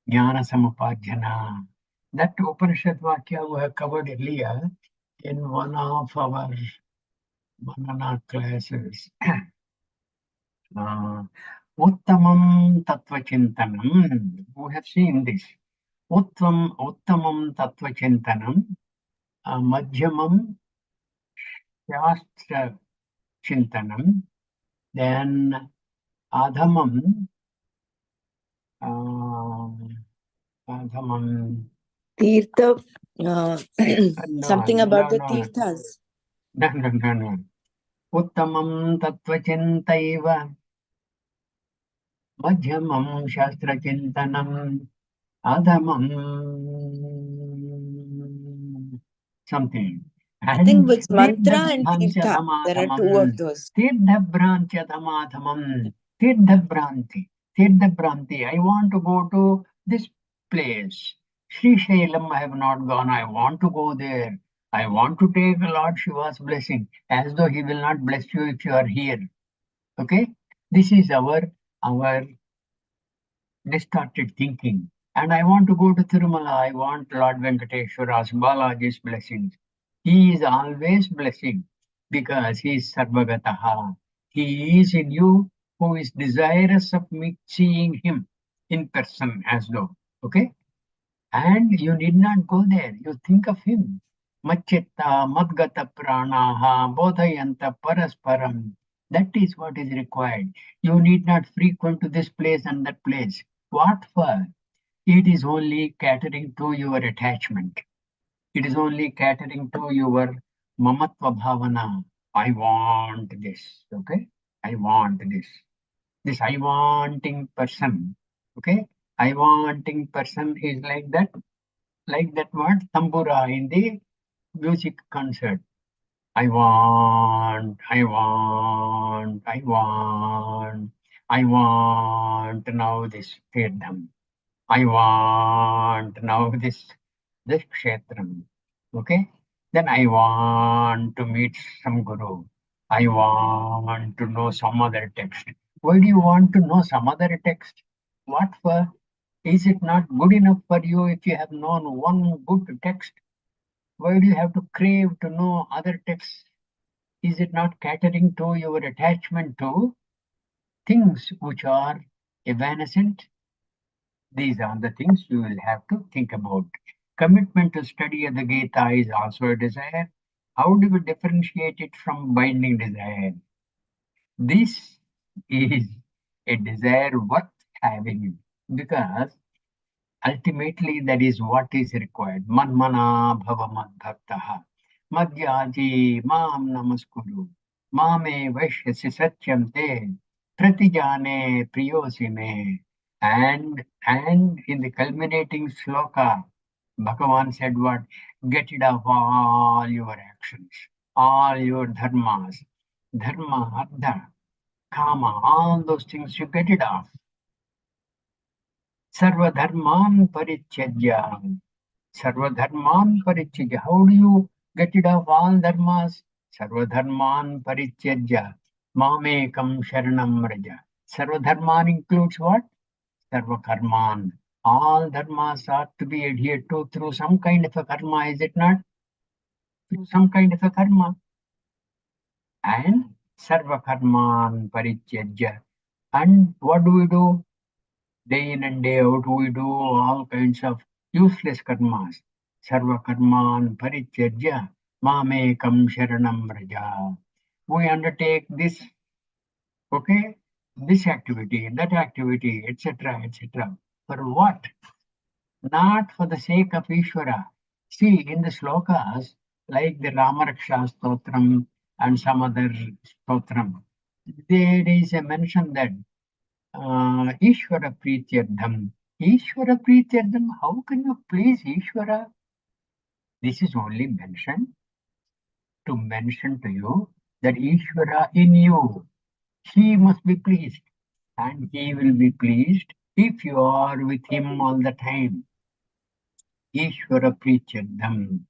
Speaker 2: Jnana Samapadhyana. That Upanishad Vakya we have covered earlier in one of our Manana classes. Uttamam Tattvachintanam. We have seen this. Uttamam Tattvachintanam. Madhyamam Shastra Chintanam. Then Adhamam. Adhamam.
Speaker 3: Tirtha,
Speaker 2: No,
Speaker 3: something about
Speaker 2: no,
Speaker 3: the
Speaker 2: no,
Speaker 3: tirthas.
Speaker 2: no. Uttamam Tattvachintaiva. Madhyamam Shastra Chintanam. Adhamam something.
Speaker 3: I think
Speaker 2: And
Speaker 3: with mantra and tirtha, there are two of
Speaker 2: Tirthabhranchamadhamam.
Speaker 3: those.
Speaker 2: Tirthabhranchamadhamam. Tirthabhranti. Tirthabhranti. I want to go to this place. Sri Shailam I have not gone. I want to go there. I want to take Lord Shiva's blessing, as though he will not bless you if you are here. Okay? This is our distorted thinking. And I want to go to Tirumala. I want Lord Venkateshwara's Balaji's blessings. He is always blessing because he is Sarvagataha. He is in you who is desirous of me seeing him in person as though. Okay? And you need not go there. You think of him. Machitta, Madgata Pranaha, Bodhayanta Parasparam. That is what is required. You need not frequent to this place and that place. What for? It is only catering to your attachment. It is only catering to your mamatva bhavana. I want this. Okay? I want this. This I wanting person. Okay? I wanting person is like that word tambura in the music concert. I want, I want, I want, I want now this Tirtham. I want now this Kshetram. Okay? Then I want to meet some Guru. I want to know some other text. Why do you want to know some other text? What for? Is it not good enough for you if you have known one good text? Why do you have to crave to know other texts? Is it not catering to your attachment to things which are evanescent? These are the things you will have to think about. Commitment to study of the Gita is also a desire. How do we differentiate it from binding desire? This is a desire worth having because ultimately that is what is required. Manmana bhava madbhaktaha. Madhyaji mam namaskuru. Mame vaishyasi satyam te. Pratijane priyosi me. And in the culminating sloka, Bhagavan said what? Get rid of all your actions, all your dharmas. Dharma, artha, kama, all those things you get it off. Sarvadharman parityajya. Sarvadharman parityajya. How do you get rid of all dharmas? Sarvadharman parityajya. Mamekam sharanam raja. Sarvadharman includes what? sarva karman. All dharmas are to be adhered to through some kind of a karma, is it not? Through some kind of a karma. And sarva karman parityajya. And what do we do? Day in and day out, we do all kinds of useless karmas. Sarva karman parityajya mamekam sharanam raja. We undertake this, okay, this activity, that activity, etc., etc. For what? Not for the sake of Ishvara. See, in the slokas, like the Ramaraksha Stotram and some other Stotram, there is a mention that Ishvara Prityardham. Ishvara Prityardham, how can you please Ishvara? This is only mentioned to mention to you that Ishvara in you, he must be pleased. And he will be pleased if you are with him all the time. Ishvara Prityardham.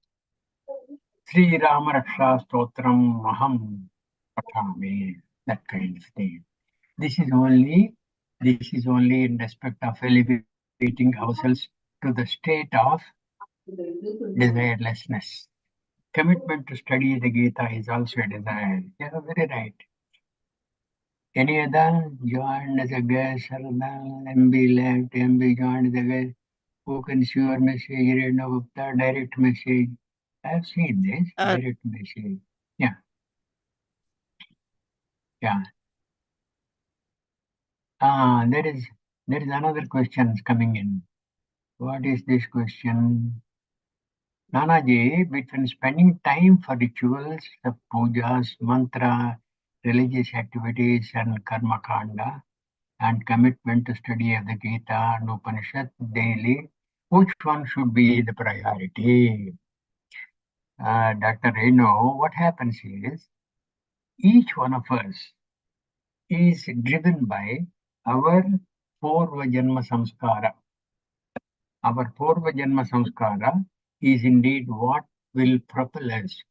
Speaker 2: Sri Rama Raksha Stotram Maham Patami. That kind of thing. This is only in respect of elevating ourselves to the state of desirelessness. Commitment to study the Gita is also a desire. You are very right. Any other joined as a guest, MB left, MB joined as a guest, who can see your message, read of the direct message. I have seen this direct message. Yeah, yeah. There is another question coming in. What is this question? Nanaji, between spending time for rituals, the pujas, mantra, religious activities, and karma kanda, and commitment to study of the Gita and Upanishad daily, which one should be the priority? Dr. Reno, what happens is each one of us is driven by our Purva Janma Samskara. Our Purva Janma Samskara is indeed what will propel us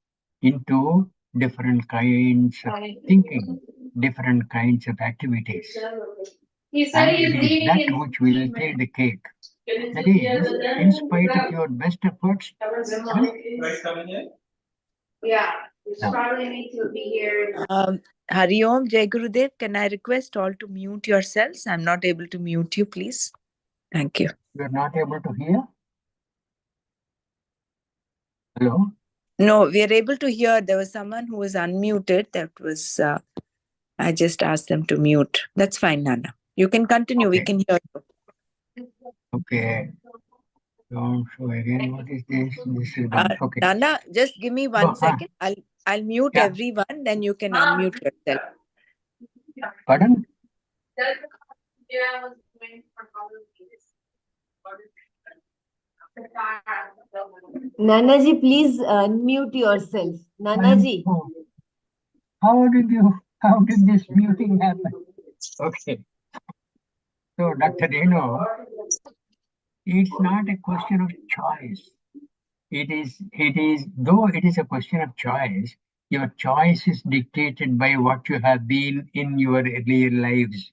Speaker 2: into different kinds of thinking, different kinds of activities. And it is that which will take the cake. That is, in spite of your best efforts,
Speaker 3: Yeah, we
Speaker 2: no,
Speaker 3: probably need to be here. Hari Om, Jai Gurudev, can I request all to mute yourselves? I'm not able to mute you, please. Thank you.
Speaker 2: you're not able to hear. Hello?
Speaker 3: No, we are able to hear. There was someone who was unmuted. That was, I just asked them to mute. That's fine, Nana. You can continue. We
Speaker 2: Okay.
Speaker 3: can hear you.
Speaker 2: Okay. Don't show again. What is this? This is done. Okay.
Speaker 3: Nana, just give me one second. I'll mute
Speaker 2: Yeah.
Speaker 3: everyone. Then you can unmute yourself.
Speaker 2: Pardon?
Speaker 1: Nanaji, please unmute yourself. Nanaji.
Speaker 2: How did this muting happen? Okay. So, Dr. Reno, it's not a question of choice. It is, though it is a question of choice, your choice is dictated by what you have been in your earlier lives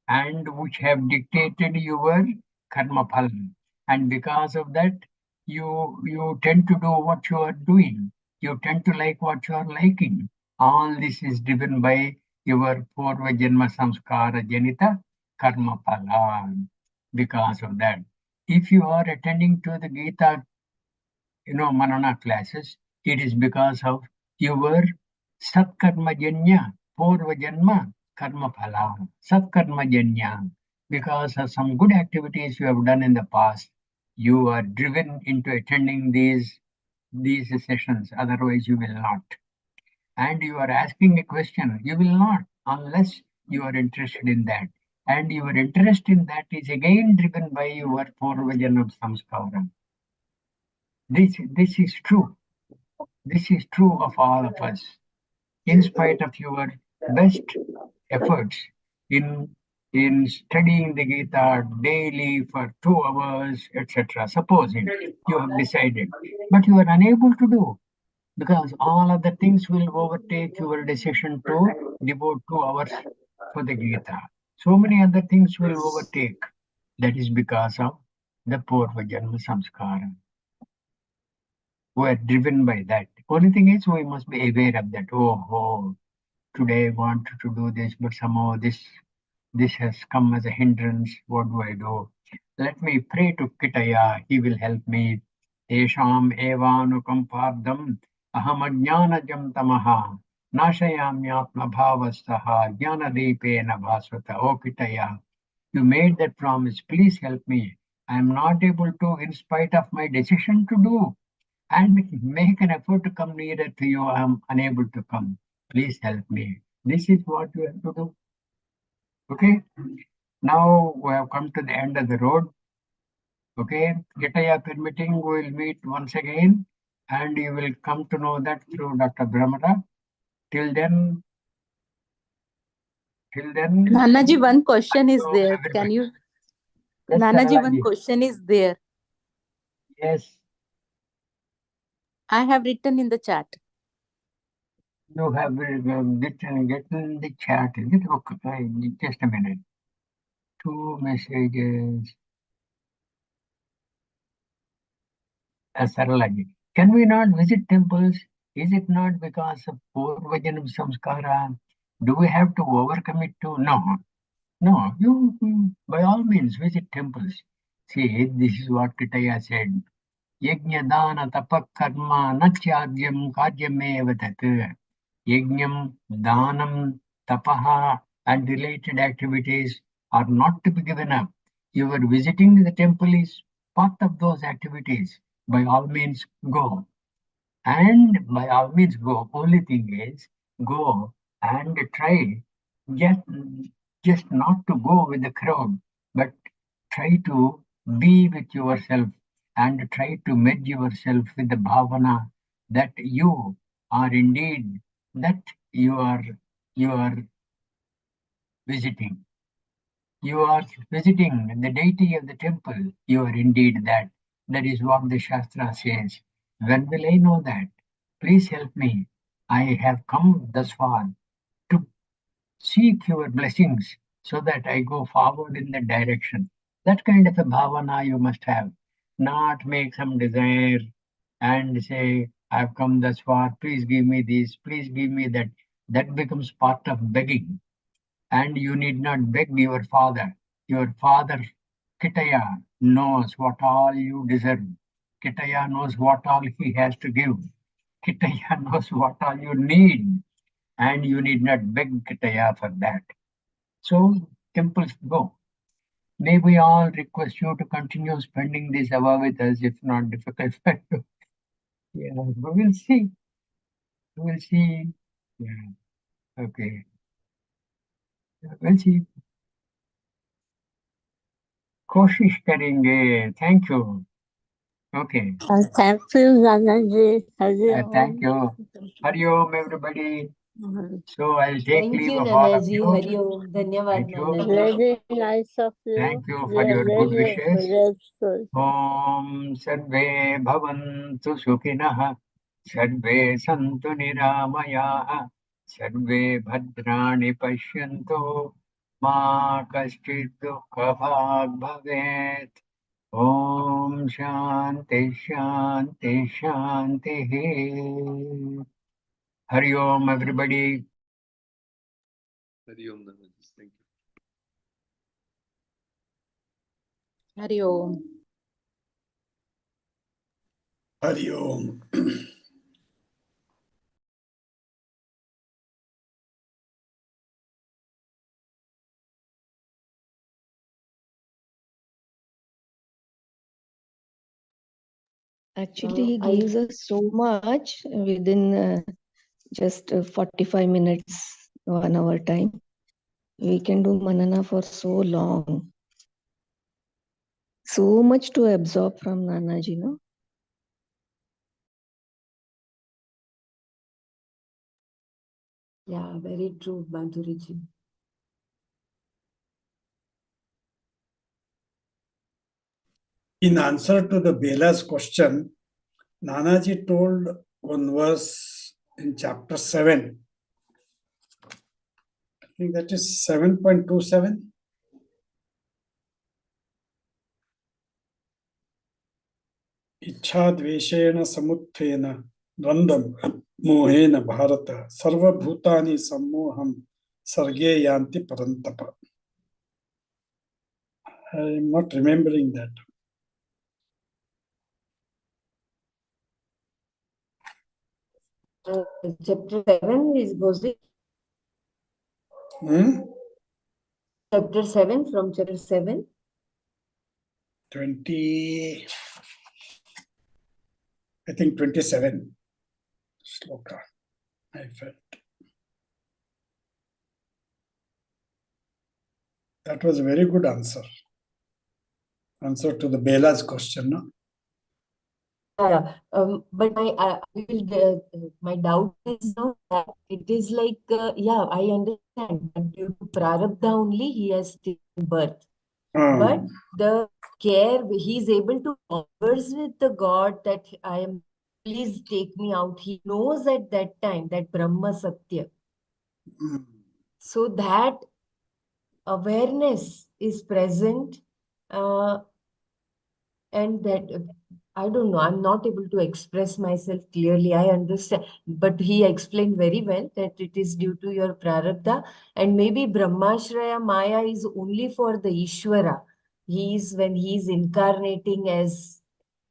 Speaker 2: and which have dictated your karma phala. And because of that, you tend to do what you are doing. You tend to like what you are liking. All this is driven by your purva janma samskara janita karma phala. Because of that, if you are attending to the Gita, manana classes, it is because of your satkarma janya, purva janma karma phala, satkarma janya. Because of some good activities you have done in the past, you are driven into attending these sessions. Otherwise, you will not. And you are asking a question, you will not unless you are interested in that. And your interest in that is again driven by your purva janma samskara. This is true. This is true of all of us. In spite of your best efforts in studying the Gita daily for 2 hours, etc. Supposing you have decided, but you are unable to do because all other things will overtake your decision to devote 2 hours for the Gita. So many other things will overtake. That is because of the Purva Janma Samskara. We are driven by that. Only thing is we must be aware of that. Oh, today I want to do this, but somehow this has come as a hindrance. What do I do? Let me pray to Kitaya. He will help me. Tesham evanukampardam aham ajnanajam tamaha nashayamyatma bhavastaha jnanadipena bhasvata. Oh Kitaya, you made that promise. Please help me. I am not able to, in spite of my decision to do and make an effort to come nearer to you. I am unable to come. Please help me. This is what you have to do. Okay. Now we have come to the end of the road. Okay. Gitaya permitting, we will meet once again and you will come to know that through Dr. Brahmata. Till then,
Speaker 3: Nanaji, one question is
Speaker 2: so
Speaker 3: there.
Speaker 2: everybody.
Speaker 3: Can you?
Speaker 2: Yes,
Speaker 3: Nanaji, one
Speaker 2: Saralaji.
Speaker 3: question is there.
Speaker 2: Yes,
Speaker 3: I have written in the chat.
Speaker 2: you have get in the chat. Is it okay? Just a minute. 2 messages. Saralaji. Can we not visit temples? Is it not because of Purvajanam Samskara? Do we have to overcome it too? No. No, you by all means visit temples. See, this is what Kitaya said. Yajna dana tapak karma nachyadyam karyameva tat. Yajnam, danam, tapaha and related activities are not to be given up. Your visiting the temple is part of those activities. By all means go. And by all means go. Only thing is go and try just, just not to go with the crowd, but try to be with yourself and try to merge yourself with the bhavana that you are indeed that you are visiting. You are visiting the deity of the temple. You are indeed that. That is what the Shastra says. When will I know that? Please help me. I have come thus far to seek your blessings so that I go forward in that direction. That kind of a bhavana you must have. Not make some desire and say, I've come thus far, please give me this, please give me that. That becomes part of begging. And you need not beg your father. Your father, Kitaya, knows what all you deserve. Kitaya knows what all he has to give. Kitaya knows what all you need. And you need not beg Kitaya for that. So, temples go. May we all request you to continue spending this hour with us, if not difficult. Yeah, we will see. We will see. Yeah, okay. We'll see. कोशिश करेंगे. Thank you. Okay.
Speaker 4: Thank you, Nanaji.
Speaker 2: Thank you. Hari Om, everybody. So I'll take
Speaker 1: Thank
Speaker 2: leave
Speaker 1: you,
Speaker 2: of all of
Speaker 1: Nanaji.
Speaker 2: you.
Speaker 1: Hari Om. Dhanyavad,
Speaker 2: Thank you.
Speaker 1: Nanaji.
Speaker 4: Very nice of you.
Speaker 2: Thank you for your good
Speaker 4: Very
Speaker 2: wishes.
Speaker 4: grateful.
Speaker 2: Om Sarve Bhavantu Sukhinah. Sarve Santu Niramayah. Sarve Bhadrani Pashyantu. Ma Kaschid Dukkha Bhag Bhavet. Om Shanti Shanti Shanti. Hari Om, everybody.
Speaker 5: Hari Om, Nanaji. Thank you.
Speaker 3: Hari Om.
Speaker 6: Hari Om.
Speaker 7: Actually, he gives us so much within just 45 minutes, 1 hour time. We can do manana for so long. So much to absorb from Nanaji, no?
Speaker 1: Yeah, very true, Madhuriji.
Speaker 6: In answer to the Bela's question, Nanaji told one verse in chapter 7. I think that is 7.27. इच्छाद्वेषेण समुत्थेन द्वन्द्वं मोहेन Bharat सर्वभूतानि सम्मोहं सर्गे यान्ति परन्तप. I am not remembering that.
Speaker 1: Chapter 7 was it? Chapter 7, from chapter 7?
Speaker 6: 20, I think 27 sloka, I felt. That was a very good answer. Answer to the Bela's question, no?
Speaker 1: Yeah, but my doubt is now that it is like, yeah, I understand that due to prarabdha only he has taken birth. But the care, he is able to converse with the God that I am, please take me out. He knows at that time that Brahma Satya. So that awareness is present, and that I don't know, I'm not able to express myself clearly. I understand, but he explained very well that it is due to your prarabdha, and maybe Brahmashraya Maya is only for the Ishvara. He is, when he is incarnating as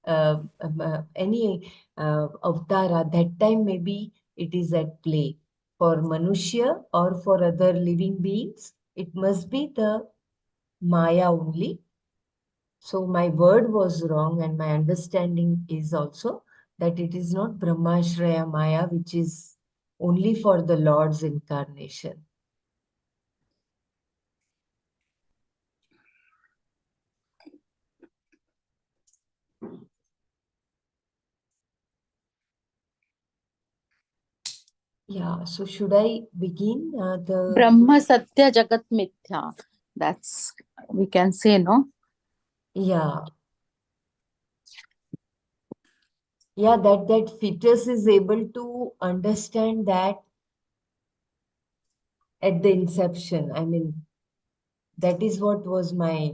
Speaker 1: any avatara, that time maybe it is at play. For Manushya or for other living beings, it must be the Maya only. So my word was wrong, and my understanding is also that it is not Brahmashraya Maya, which is only for the Lord's incarnation. Yeah, so should I begin the
Speaker 3: Brahma Satya Jagat Mithya. That's, we can say, no?
Speaker 1: Yeah. Yeah, that fetus is able to understand that at the inception. I mean, that is what was my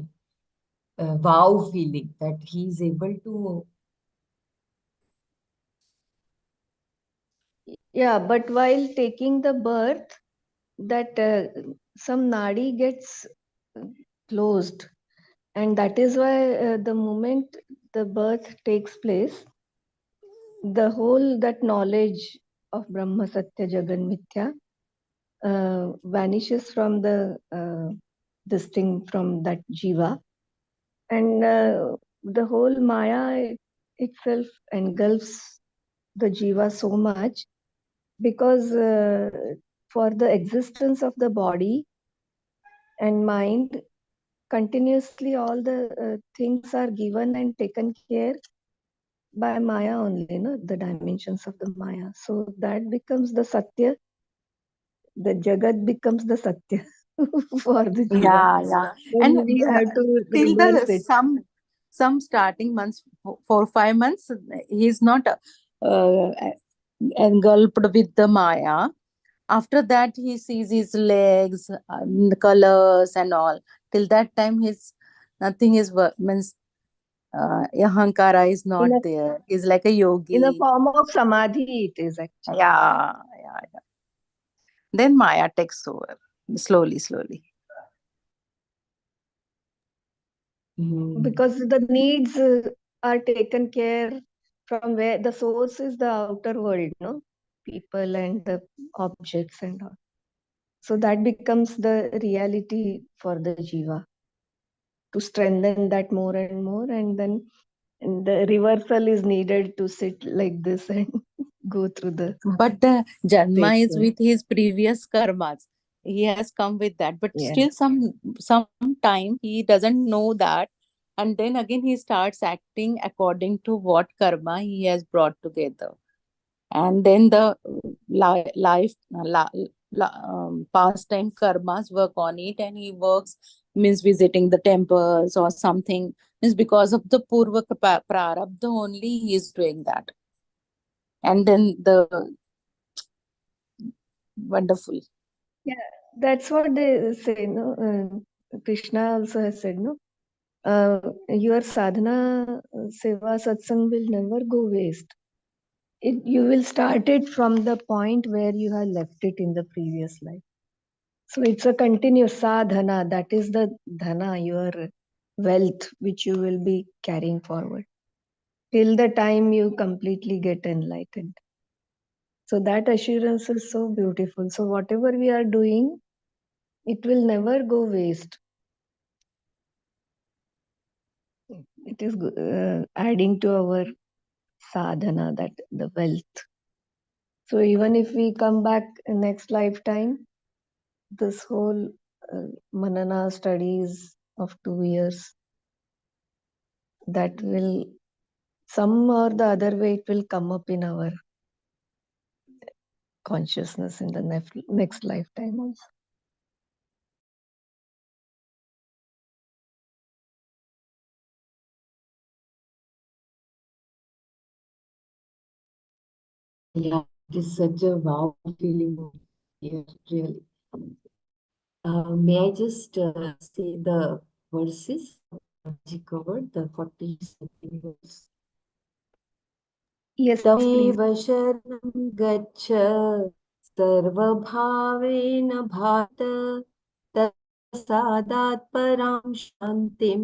Speaker 1: wow feeling, that he is able to.
Speaker 7: Yeah, but while taking the birth, that some nadi gets closed, and that is why the moment the birth takes place, the whole that knowledge of Brahma Satya Jagan Mithya vanishes from the this thing, from that jiva, and the whole Maya itself engulfs the jiva so much, because for the existence of the body and mind, continuously all the things are given and taken care by Maya only, the dimensions of the Maya. So that becomes the Satya, the Jagat becomes the Satya for the Jiva.
Speaker 3: Yeah.
Speaker 7: Then
Speaker 3: And
Speaker 7: we have to
Speaker 3: till
Speaker 7: reverse
Speaker 3: the
Speaker 7: it.
Speaker 3: some starting months, 4 or 5 months, he's not engulfed with the Maya. After that, he sees his legs, the colors and all. Till that time, his nothing is means ahankara is not there. He's like a
Speaker 7: In a
Speaker 3: yogi.
Speaker 7: form of samadhi, it is actually.
Speaker 3: Yeah. Then Maya takes over slowly.
Speaker 7: Because the needs are taken care from where the source is the outer world, people and the objects and all. So that becomes the reality for the jiva, to strengthen that more and more, and then the reversal is needed to sit like this and go through the
Speaker 3: But the Janma is
Speaker 7: painful.
Speaker 3: with his previous karmas. He has come with that. But
Speaker 7: Yeah.
Speaker 3: still some time he doesn't know that. And then again he starts acting according to what karma he has brought together. And then the pastime karmas work on it, and he works, means visiting the temples or something. Means because of the purva prarabdha only he is doing that. And then the wonderful.
Speaker 7: Yeah, that's what they say, Krishna also has said, your sadhana seva satsang will never go waste. You will start it from the point where you have left it in the previous life. So it's a continuous sadhana. That is the dhana, your wealth, which you will be carrying forward till the time you completely get enlightened. So that assurance is so beautiful. So whatever we are doing, it will never go waste. It is adding to our sadhana, that the wealth. So even if we come back in next lifetime, this whole manana studies of 2 years, that will some or the other way it will come up in our consciousness in the next lifetime also.
Speaker 1: Yeah, it is such a wow feeling here, really. May I just say the verses she covered, the 42nd verse?
Speaker 7: Yes, please.
Speaker 1: तमेव शरणं गच्छ सर्वभावेन भारत तत्प्रसादात् परां शान्तिं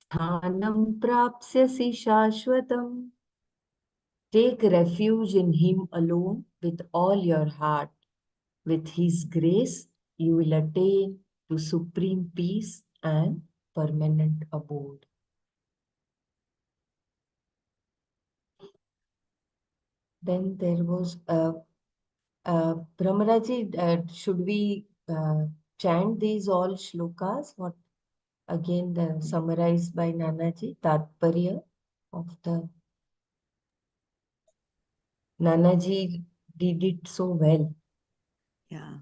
Speaker 1: स्थानं प्राप्स्यसि शाश्वतम्. Take refuge in Him alone with all your heart. With His grace, you will attain to supreme peace and permanent abode. Then there was Brahmaraji, should we chant these all shlokas? What again summarized by Nanaji, Tatparya of the Nanaji did it so well.
Speaker 5: Yeah.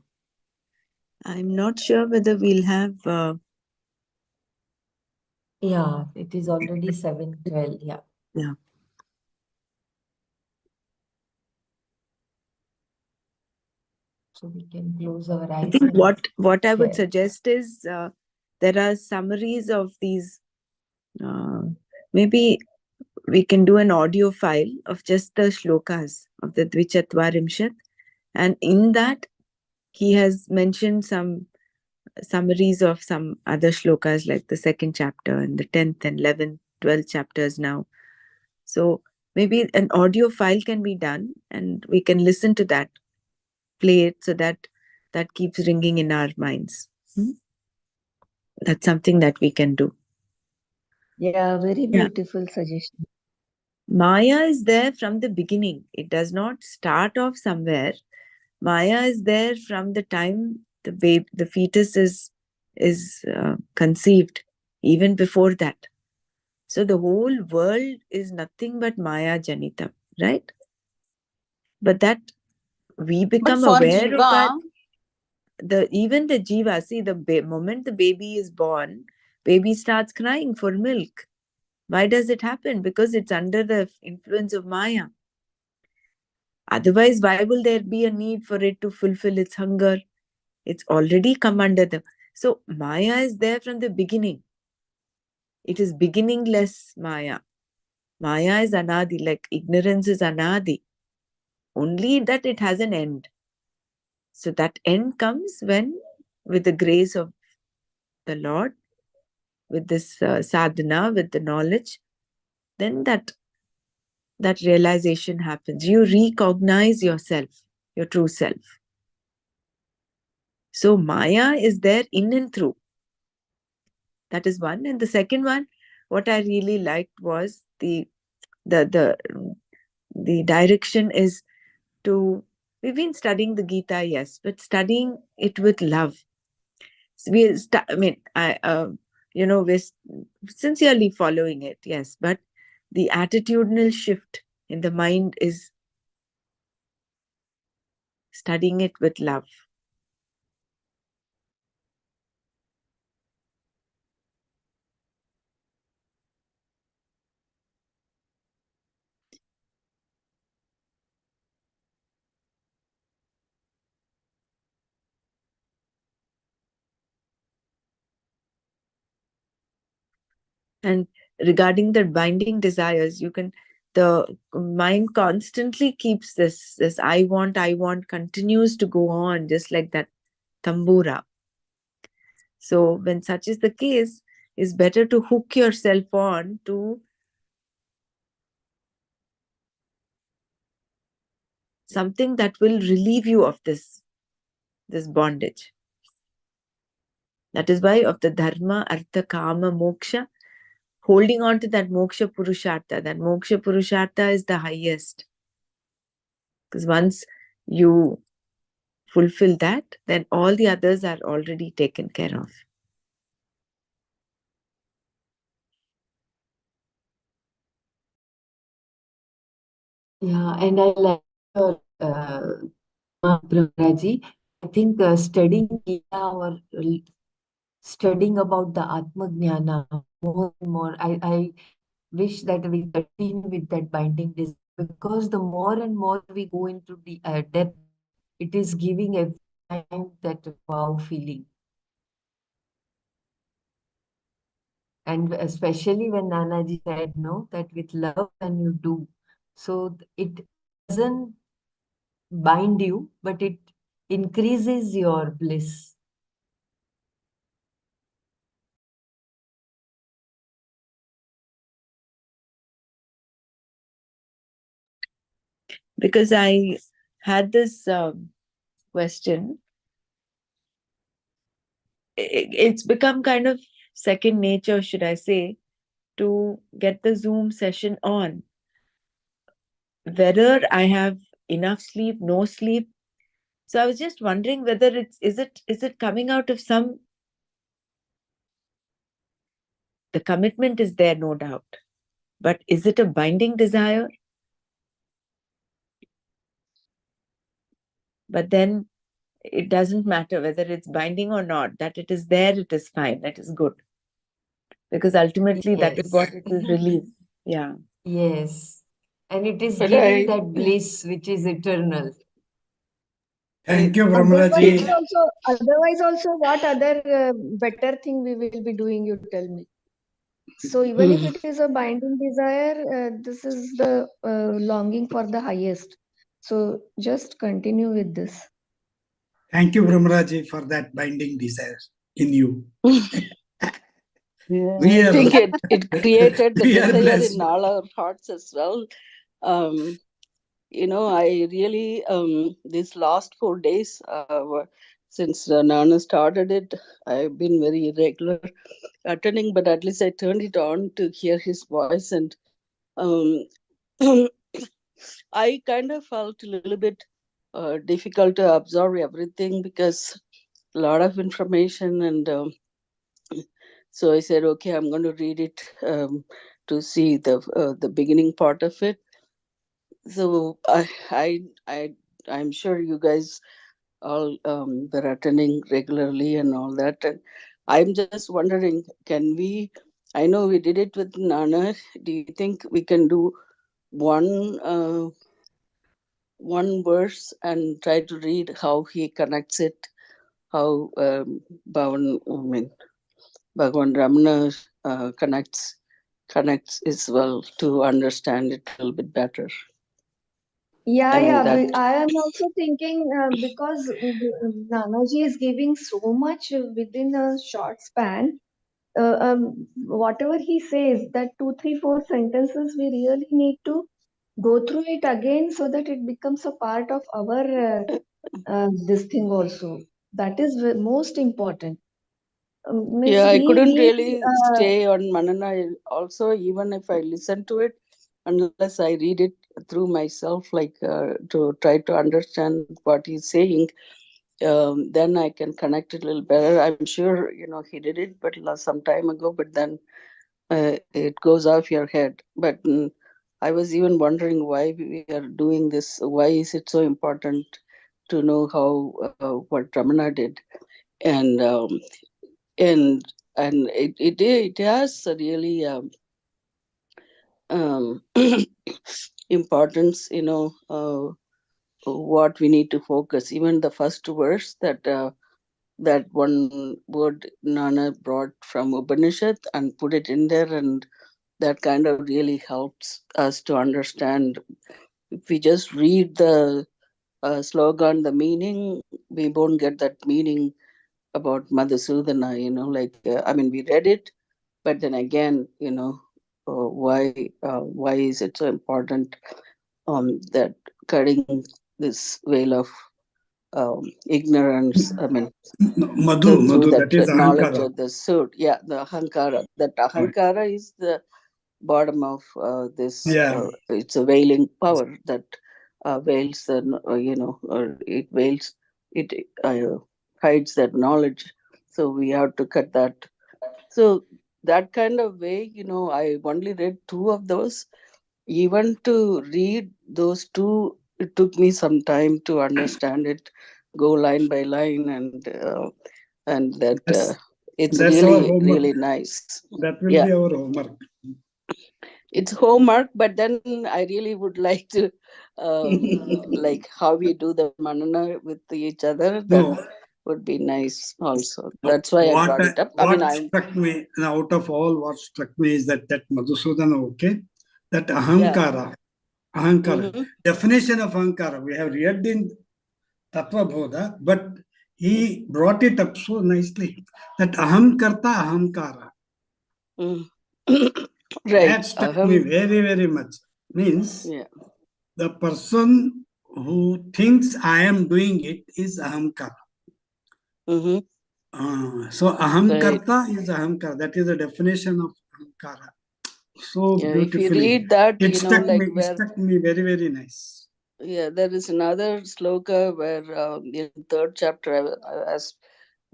Speaker 5: I'm not sure whether we'll have
Speaker 1: Yeah, it is already 7:12. Yeah.
Speaker 5: yeah.
Speaker 1: So we can close our
Speaker 5: I
Speaker 1: eyes
Speaker 5: think
Speaker 1: and
Speaker 5: what I would
Speaker 1: share.
Speaker 5: suggest is there are summaries of these. Maybe we can do an audio file of just the shlokas of the Dwichatvarimshat, and in that he has mentioned some summaries of some other shlokas like the second chapter and the 10th and 11th, 12th chapters now. So maybe an audio file can be done and we can listen to that, play it so that that keeps ringing in our minds. That's something that we can do.
Speaker 7: Yeah, very
Speaker 5: Yeah.
Speaker 7: beautiful suggestion.
Speaker 5: Maya is there from the beginning. It does not start off somewhere. Maya is there from the time the fetus is conceived, even before that. So the whole world is nothing but Maya Janitam, right? But that we
Speaker 3: But
Speaker 5: become
Speaker 3: for
Speaker 5: aware of
Speaker 3: Jiva,
Speaker 5: even the jiva. See, the moment the baby is born, baby starts crying for milk. Why does it happen? Because it's under the influence of Maya. Otherwise, why will there be a need for it to fulfill its hunger? It's already come under them. So Maya is there from the beginning. It is beginningless Maya. Maya is anadi, like ignorance is anadi. Only that it has an end. So that end comes when, with the grace of the Lord, with this sadhana, with the knowledge, then that realization happens. You recognize yourself, your true self. So Maya is there in and through. That is one. And the second one, what I really liked was the direction is to, we've been studying the Gita, yes, but studying it with love. We're sincerely following it, yes, but the attitudinal shift in the mind is studying it with love. And regarding the binding desires, the mind constantly keeps this I want continues to go on, just like that tambura. So when such is the case, it's better to hook yourself on to something that will relieve you of this bondage. That is why of the dharma, artha, kama, moksha, holding on to that moksha purushartha. That moksha purushartha is the highest. Because once you fulfill that, then all the others are already taken care of.
Speaker 1: Yeah, and I like your Brahmaraji. I think studying Gita or studying about the Atma Jnana more and more, I wish that we continue with that binding desire, because the more and more we go into the depth, it is giving every time that wow feeling. And especially when Nanaji said, no, that with love when you do, so it doesn't bind you, but it increases your bliss.
Speaker 5: Because I had this question, it's become kind of second nature, should I say, to get the Zoom session on. Whether I have enough sleep, no sleep. So I was just wondering whether is it coming out of some, the commitment is there, no doubt. But is it a binding desire? But then it doesn't matter whether it's binding or not. That it is there, it is fine, that is good. Because ultimately that is what it will release. Yeah.
Speaker 1: Yes. And it is
Speaker 3: But
Speaker 1: giving that bliss which is eternal.
Speaker 6: Thank you,
Speaker 7: Otherwise
Speaker 6: Brahmaraji.
Speaker 7: also, what other better thing we will be doing, you tell me. So even if it is a binding desire, this is the longing for the highest. So just continue with this.
Speaker 6: Thank you, Brahmaraji, for that binding desire in you. We
Speaker 3: I
Speaker 6: are,
Speaker 3: think it created the
Speaker 6: we are
Speaker 3: desire
Speaker 6: blessed.
Speaker 3: in all our hearts as well. I really, these last 4 days, since Nana started it, I've been very irregular attending, but at least I turned it on to hear his voice. And um, I kind of felt a little bit difficult to absorb everything because a lot of information. And so I said, okay, I'm going to read it to see the beginning part of it. So I'm sure you guys all were attending regularly and all that. And I'm just wondering, can we? I know we did it with Nana. Do you think we can do one verse and try to read how he connects it? How Bhagavan Ramana connects as well to understand it a little bit better.
Speaker 7: Yeah,
Speaker 3: I mean
Speaker 7: yeah.
Speaker 3: that.
Speaker 7: I am also thinking because Nanaji is giving so much within a short span. Whatever he says, that 2, 3, 4 sentences, we really need to go through it again so that it becomes a part of our this thing also. That is most important. Means
Speaker 3: Yeah, I
Speaker 7: we
Speaker 3: couldn't
Speaker 7: need
Speaker 3: really stay on Manana also, even if I listen to it, unless I read it through myself, like to try to understand what he's saying. Then I can connect it a little better. I'm sure, he did it, but some time ago, but then it goes off your head. But I was even wondering why we are doing this. Why is it so important to know how what Ramana did? And and it has a really um, importance, what we need to focus. Even the first verse that
Speaker 8: that one word Nana brought from Upanishad and put it in there, and that kind of really helps us to understand. If we just read the slogan, the meaning, we won't get that meaning about Madhusudana, like, I mean, we read it, but then again, why is it so important that cutting this veil of ignorance, I mean, through
Speaker 6: Madhu, that is
Speaker 8: that knowledge
Speaker 6: Ahankara.
Speaker 8: of the suit, yeah, the Ahankara. That Ahankara is the bottom of this,
Speaker 6: Yeah.
Speaker 8: it's a veiling power that veils the, or it veils, it hides that knowledge. So we have to cut that. So that kind of way, I only read two of those. Even to read those two, it took me some time to understand it, go line by line, and that it's
Speaker 6: That's our
Speaker 8: really,
Speaker 6: homework.
Speaker 8: really nice.
Speaker 6: That will
Speaker 8: Yeah,
Speaker 6: be our homework.
Speaker 8: it's homework, but then I really would like to, like how we do the manana with each other. That
Speaker 6: No,
Speaker 8: would be nice also.
Speaker 6: no.
Speaker 8: That's why I brought it up. I mean,
Speaker 6: What struck me, and out of all, what struck me is that Madhusudana, okay, that
Speaker 8: yeah.
Speaker 6: Ahankara,
Speaker 8: Mm-hmm.
Speaker 6: definition of Ahankara, we have read in Tattva Bodha, but he brought it up so nicely that Ahamkarta Ahamkara.
Speaker 8: Mm.
Speaker 6: That
Speaker 8: Right.
Speaker 6: struck me very, very much. Means
Speaker 8: Yeah.
Speaker 6: the person who thinks I am doing it is Ahamkara.
Speaker 8: Mm-hmm.
Speaker 6: So
Speaker 8: Right.
Speaker 6: Ahamkarta is Ahamkara. That is the definition of Ahamkara. So
Speaker 8: Yeah, if you
Speaker 6: beautifully.
Speaker 8: read that,
Speaker 6: It struck
Speaker 8: like
Speaker 6: me. It
Speaker 8: where,
Speaker 6: struck me very, very nice.
Speaker 8: yeah, there is another sloka where in third chapter, as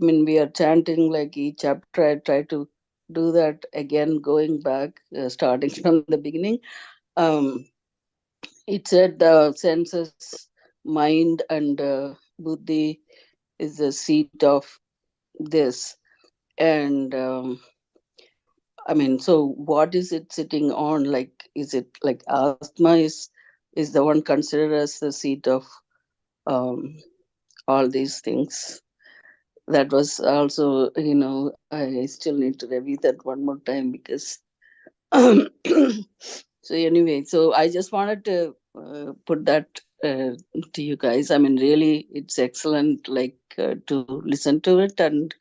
Speaker 8: I mean, we are chanting like each chapter. I try to do that again, going back, starting from the beginning. Um, it said the senses, mind, and buddhi is the seat of this, and I mean, so what is it sitting on? Like, is it like Atma is the one considered as the seat of um, all these things? That was also, I still need to review that one more time because. So anyway, so I just wanted to put that to you guys. I mean, really, it's excellent, like to listen to it, and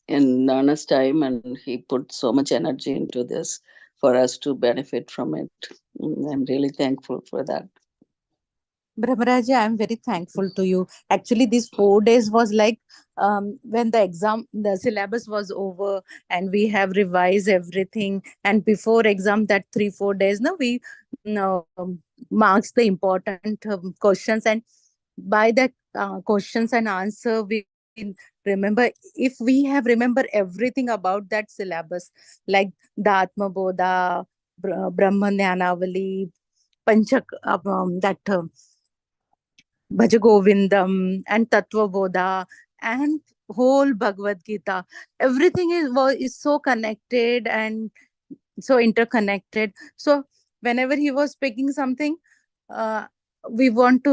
Speaker 8: in Nana's time, and he put so much energy into this for us to benefit from it. I'm really thankful for that.
Speaker 3: Brahmaraji, I'm very thankful to you. Actually, these 4 days was like when the syllabus was over, and we have revised everything. And before exam, that 3-4 days, no, we marks the important questions, and by that questions and answer, we remember. If we have remember everything about that syllabus, like the Atma Bodha, Brahma Jnanavali, Panchak, that. Bhajagovindam and Tattva Bodha and whole Bhagavad Gita. Everything is so connected and so interconnected. So whenever he was speaking something, uh, we would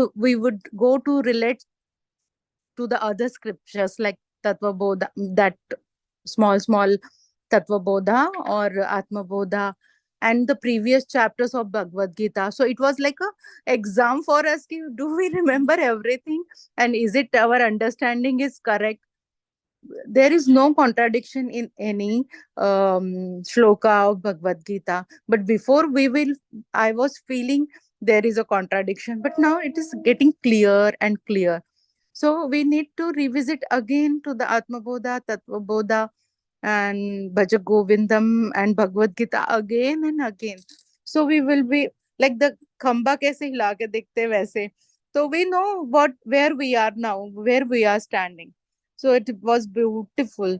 Speaker 3: go to relate to the other scriptures like Tattva Bodha, that small Tattva Bodha or Atma Bodha, and the previous chapters of Bhagavad Gita. So it was like a exam for us. Do we remember everything? And is it our understanding is correct? There is no contradiction in any shloka of Bhagavad Gita. But before I was feeling there is a contradiction. But now it is getting clear and clear. So we need to revisit again to the Atma Bodha, Tattva Bodha, and Bhaja Govindam and Bhagavad Gita again and again. So we will be like the khamba kaise hila ke dikhte वैसे. So we know where we are now, where we are standing. So it was beautiful,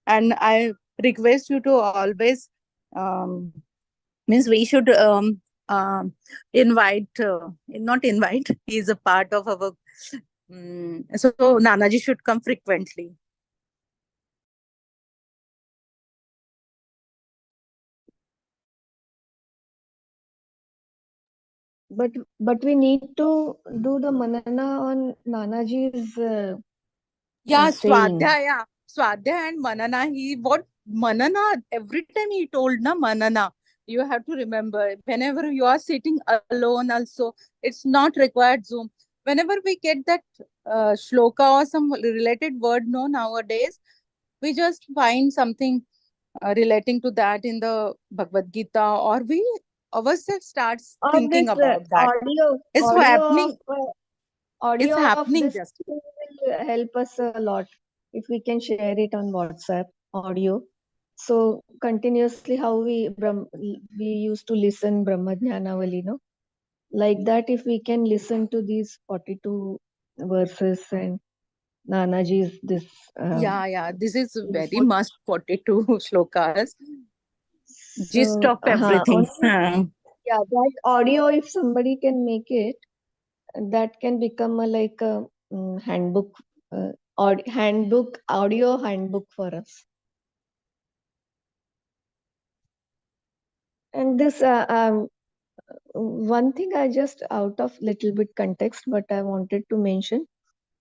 Speaker 3: and I request you to always means we should invite not invite. He is a part of our. So Nanaji should come frequently.
Speaker 7: But we need to do the manana on Nanaji's
Speaker 3: Yeah,
Speaker 7: saying.
Speaker 3: Swadhyaya and Manana. What Manana? Every time he told na Manana. You have to remember whenever you are sitting alone. Also, it's not required Zoom. Whenever we get that shloka or some related word, no nowadays we just find something relating to that in the Bhagavad Gita, or we ourselves starts
Speaker 7: Or
Speaker 3: thinking
Speaker 7: this
Speaker 3: about that. It's happening. It's
Speaker 7: audio of
Speaker 3: happening
Speaker 7: this
Speaker 3: just.
Speaker 7: thing will help us a lot if we can share it on WhatsApp audio. So continuously, how we used to listen Brahma Jnanavali, no? Like that, if we can listen to these 42 verses and Nanaji's this
Speaker 3: Yeah. This is very
Speaker 7: 40.
Speaker 3: must 42 shlokas. Gist
Speaker 7: So
Speaker 3: of everything.
Speaker 7: only that audio, if somebody can make it, that can become like a handbook, audio handbook for us. And this one thing I just out of little bit context, but I wanted to mention,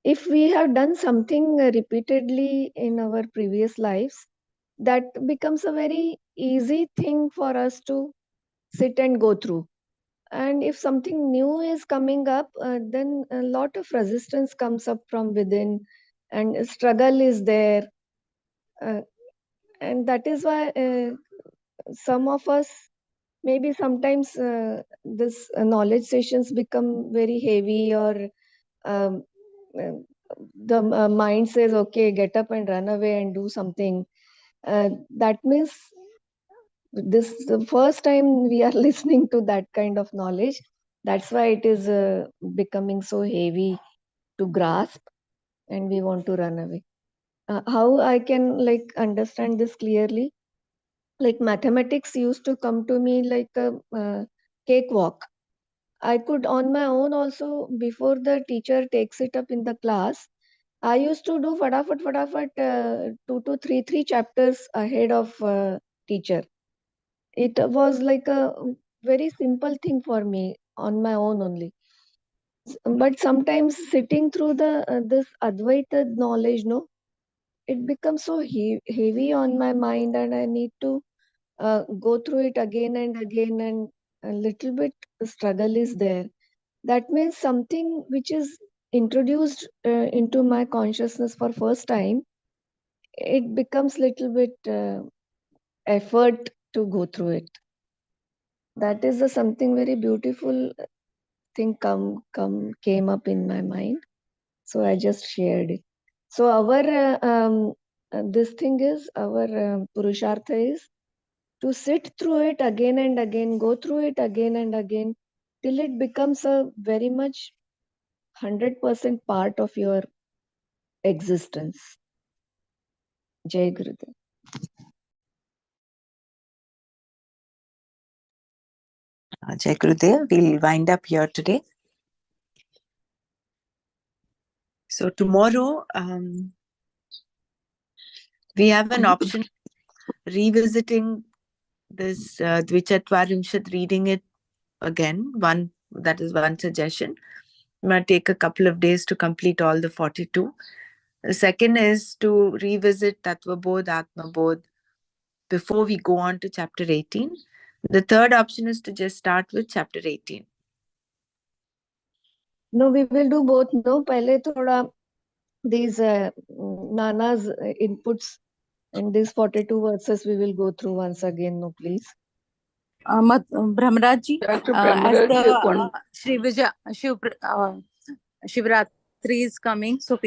Speaker 7: if we have done something repeatedly in our previous lives, that becomes a very easy thing for us to sit and go through. And if something new is coming up, then a lot of resistance comes up from within, and struggle is there. And that is why some of us, maybe sometimes this knowledge sessions become very heavy, or um, uh, the mind says, okay, get up and run away and do something. That means this is the first time we are listening to that kind of knowledge. That's why it is becoming so heavy to grasp, and we want to run away. How I can like understand this clearly? Like mathematics used to come to me like a cakewalk. I could on my own also, before the teacher takes it up in the class, I used to do fadafat, 2 to 3 chapters ahead of teacher. It was like a very simple thing for me on my own only. But sometimes sitting through the this Advaita knowledge, no, it becomes so heavy on my mind, and I need to go through it again and again, and a little bit struggle is there. That means something which is introduced into my consciousness for first time, it becomes little bit effort to go through it. That is something very beautiful thing came up in my mind, so I just shared it. So our this thing is our purushartha is to sit through it again and again, go through it again and again, till it becomes a very much 100% part of your existence. Jai Gurudev.
Speaker 5: Jai Gurudev, we'll wind up here today. So tomorrow, we have an option revisiting this Dwichatvarimshat, reading it again. That is one suggestion. It might take a couple of days to complete all the 42. The second is to revisit Tattva Bodh, Atma Bodh before we go on to chapter 18. The third option is to just start with chapter 18.
Speaker 7: No, we will do both. No, pehle thoda these Nana's inputs and these 42 verses we will go through once again. No, please.
Speaker 3: Brahmaraji,
Speaker 8: Dr.
Speaker 3: as the
Speaker 8: Brahmaraj, one Shivratri is coming, so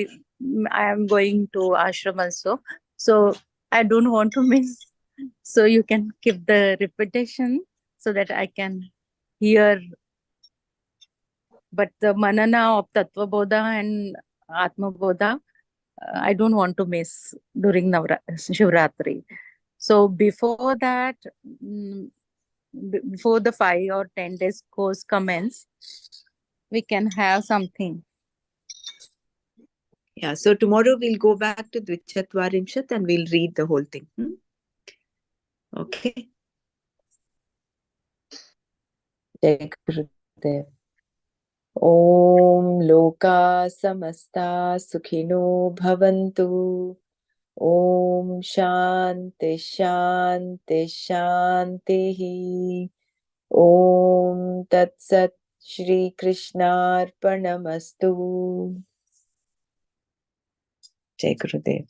Speaker 8: I am going to ashram also. So I don't want to miss. So you can keep the repetition so that I can hear. But the manana of Tattva Bodha and Atma Bodha, I don't want to miss during Shivratri. So before that, before the 5 or 10 days course commence, we can have something.
Speaker 5: Yeah, so tomorrow we'll go back to Dwichatvarimshat and we'll read the whole thing. Okay. Jai Gurudev. Om Loka Samasta Sukhino Bhavantu. Om Shanti Shanti Shanti. Om Tat Sat Shri Krishnarpanamastu. Jai Gurudev.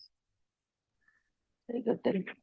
Speaker 8: Very good.